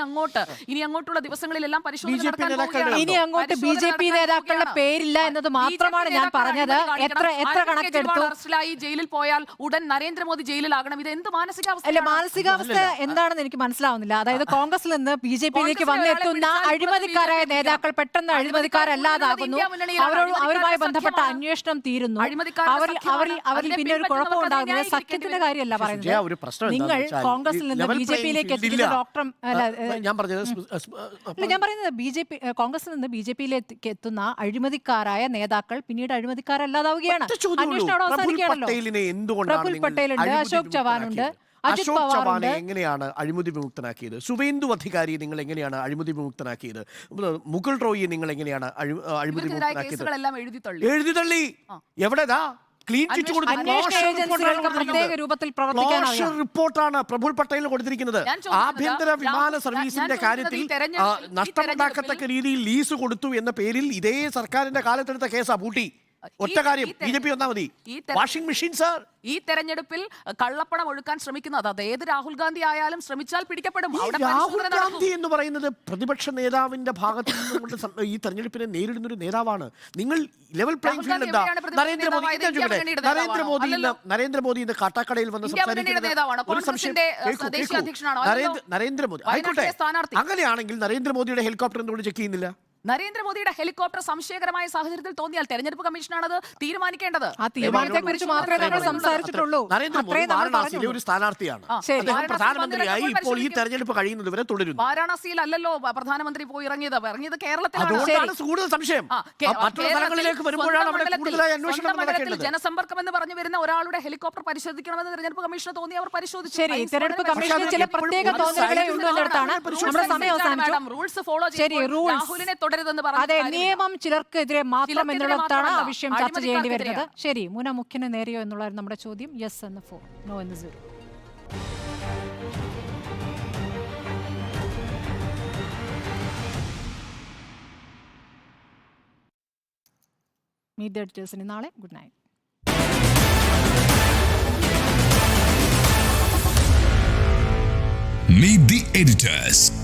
അങ്ങോട്ടുള്ള ദിവസങ്ങളിലെല്ലാം പരിശോധന നടത്താൻ പോവുകയാണ്. ഇനി അങ്ങോട്ട് BJP നേതാക്കളുടെ പേരില്ല എന്നത് മാത്രമാണ് ഞാൻ പറഞ്ഞത്. എത്ര കണക്കെടുത്തു? അറസ്റ്റിലായി ജയിലിൽ പോയാൽ ഉടൻ നരേന്ദ്രമോദി ജയിലിലാകണം. ഇത് എന്ത് മാനസികാവസ്ഥ? മാനസികാവസ്ഥ എന്താണെന്ന് എനിക്ക് മനസ്സിലാവുന്നില്ല. അതായത് കോൺഗ്രസിൽ നിന്ന് BJPയിലേക്ക് വന്നെത്തുന്ന അഴിമതിക്കാരായ നേതാക്കൾ പെട്ടെന്ന് അഴിമതിക്കാരല്ലാതാകുന്നു. അവരുമായി ബന്ധപ്പെട്ട അന്വേഷണം തീരുന്നു. അവരിൽ പിന്നെ ഒരു കുഴപ്പമുണ്ടാകുന്നത് സഖ്യത്തിന്റെ കാര്യമല്ല പറയുന്നത്. നിങ്ങൾ കോൺഗ്രസിൽ നിന്ന് BJPയിലേക്ക് എത്തിക്കുന്ന ഞാൻ പറയുന്നത് കോൺഗ്രസിൽ നിന്ന് BJPയിലേക്ക് എത്തുന്ന അഴിമതിക്കാരായ നേതാക്കൾ പിന്നീട് അഴിമതിക്കാരല്ലാതാവുകയാണ്. അന്വേഷണം അവിടെ അവസാനിക്കുകയാണല്ലോ. പ്രഫുൽ പട്ടേലുണ്ട്, അശോക് ചവാനുണ്ട്, അജിത് അശോക് പവാറുണ്ട്. ചവാനെ എങ്ങനെയാണ് അഴിമതി വിമുക്തനാക്കിയത്? സുവേന്ദു അധികാരിയെ നിങ്ങൾ എങ്ങനെയാണ് അഴിമതി വിമുക്തനാക്കിയത്? മുകുൾ റോയിയെ നിങ്ങൾ എങ്ങനെയാണ് അഴിമതി ഇവർക്കെതിരായ വിമുക്തനാക്കിയത്? കേസുകളെല്ലാം എഴുതി തള്ളി. എഴുതി തള്ളി. എവിടെതാ ക്ലീൻ ചിറ്റ് അന്വേഷണ ഏജൻസികൾക്ക് പ്രത്യേക രൂപത്തിൽ പ്രവർത്തിക്കാൻ അറിയാം. റിപ്പോർട്ടാണ് പ്രഫുൽ പട്ടേലിന് കൊടുത്തിരിക്കുന്നത്. ഞാൻ ചോദിക്കുന്നത് ആഭ്യന്തര വിമാന ഞാൻ സർവീസിന്റെ ചോദിക്കുന്നത് കാര്യത്തിൽ ഈ തെരഞ്ഞെടുപ്പിൽ- നഷ്ടമുണ്ടാക്കത്തക്ക രീതിയിൽ ലീസ് കൊടുത്തു എന്ന പേരിൽ ഇതേ സർക്കാരിന്റെ കാലത്തെടുത്ത കേസാ പൂട്ടി. ഒറ്റ കാര്യം, BJP വന്നാ മതി. വാഷിംഗ് മെഷീൻ സാർ, ഈ തെരഞ്ഞെടുപ്പിൽ കള്ളപ്പണം ഒഴുക്കാൻ ശ്രമിക്കുന്നത് അത് ഏത് രാഹുൽ ഗാന്ധി ആയാലും ശ്രമിച്ചാൽ പിടിക്കപ്പെടും. ഈ അവിടെ രാഹുൽ പരിശോധന നടക്കും. ഗാന്ധി എന്ന് പറയുന്നത് പ്രതിപക്ഷ നേതാവിന്റെ ഭാഗത്ത് നിന്നുകൊണ്ട് ഈ തെരഞ്ഞെടുപ്പിനെ നേരിടുന്ന ഒരു നേതാവാണ്. നിങ്ങൾ ലെവൽ പ്ലേയിങ് ഫീൽഡ് എന്താ? എവിടെയാണ് പ്രതിപക്ഷ നരേന്ദ്രമോദി നേതാവായത്? ഇന്ത്യ മുന്നണിയുടെ നരേന്ദ്രമോദി നേതാവാണോ? നരേന്ദ്രമോദി ഇന്ന് കാട്ടാക്കടയിൽ വന്ന് ഇന്ത്യ മുന്നണിയുടെ നേതാവാണോ? ഒരു സംശയം. കോൺഗ്രസിന്റെ ദേശീയ അധ്യക്ഷനാണോ? അല്ലല്ലോ. നരേന്ദ്രമോദി വയനാട്ടിലെ ആയിക്കോട്ടെ. സ്ഥാനാർത്ഥി. അങ്ങനെയാണെങ്കിൽ നരേന്ദ്രമോദിയുടെ ഹെലികോപ്റ്റർ എന്തുകൊണ്ട് ചെക്ക് ചെയ്യുന്നില്ല? നരേന്ദ്രമോദിയുടെ ഹെലികോപ്റ്റർ സംശയകരമായ സാഹചര്യത്തിൽ തോന്നിയാൽ തെരഞ്ഞെടുപ്പ് കമ്മീഷനാണ് അത് തീരുമാനിക്കേണ്ടത്. ആ തീരുമാനത്തെക്കുറിച്ച് മാത്രമേ നമ്മൾ സംസാരിച്ചിട്ടുള്ളൂ. നരേന്ദ്രമോദി അത്രയും നമ്മൾ വാരണാസിയിലെ പറഞ്ഞുള്ളൂ. ഒരു സ്ഥാനാർത്ഥിയാണ്. ശരി. അദ്ദേഹം പ്രധാനമന്ത്രിയായി ഇപ്പോൾ ഈ തെരഞ്ഞെടുപ്പ് കഴിയുന്നതുവരെ തുടരുന്നു. വാരാണസിയിലല്ലോ പ്രധാനമന്ത്രി പോയി ഇറങ്ങിയത് കേരളത്തിലാണ്. അതുകൊണ്ടാണ് കൂടുതൽ സംശയം. മറ്റുള്ള സ്ഥലങ്ങളിലേക്ക് വരുമ്പോഴാണ് അവിടെ കൂടുതലായി അന്വേഷണം നടക്കേണ്ടത്. ജനസമ്പർക്കം എന്ന് പറഞ്ഞു വരുന്ന ഒരാളുടെ ഹെലികോപ്റ്റർ പരിശോധിക്കണമെന്ന് തെരഞ്ഞെടുപ്പ് കമ്മീഷന് തോന്നി, അവർ പരിശോധിച്ചു. ശരി, തെരഞ്ഞെടുപ്പ് കമ്മീഷന് ചില പ്രത്യേക തോന്നലുകളെ ഉള്ളൂ എന്നിടത്താണ് നമ്മുടെ സമയം അവസാനിച്ചു. റൂൾസ് ഫോളോ ശരി, rules. രാഹുലിനെ തുടരുതെന്ന് അതെ, പറഞ്ഞു. നിയമം ചിലർക്കെതിരെ മാത്രം ചിലർക്കെതിരെ എന്നുള്ളതാണ് ആ മാത്രമല്ല, വിഷയം ചർച്ച ചെയ്യേണ്ടി വരുന്നത്. അഴിമതിക്കാർക്കെതിരെയാണ്. ശരി, മുന മുഖ്യന് നേരെയോ എന്നുള്ളതായിരുന്നു നമ്മുടെ ചോദ്യം. യെസ് എന്ന് 4, നോ എന്ന് 0. മീറ്റ് ദി എഡിറ്റേഴ്സിന് നാളെ good night. Meet the editors.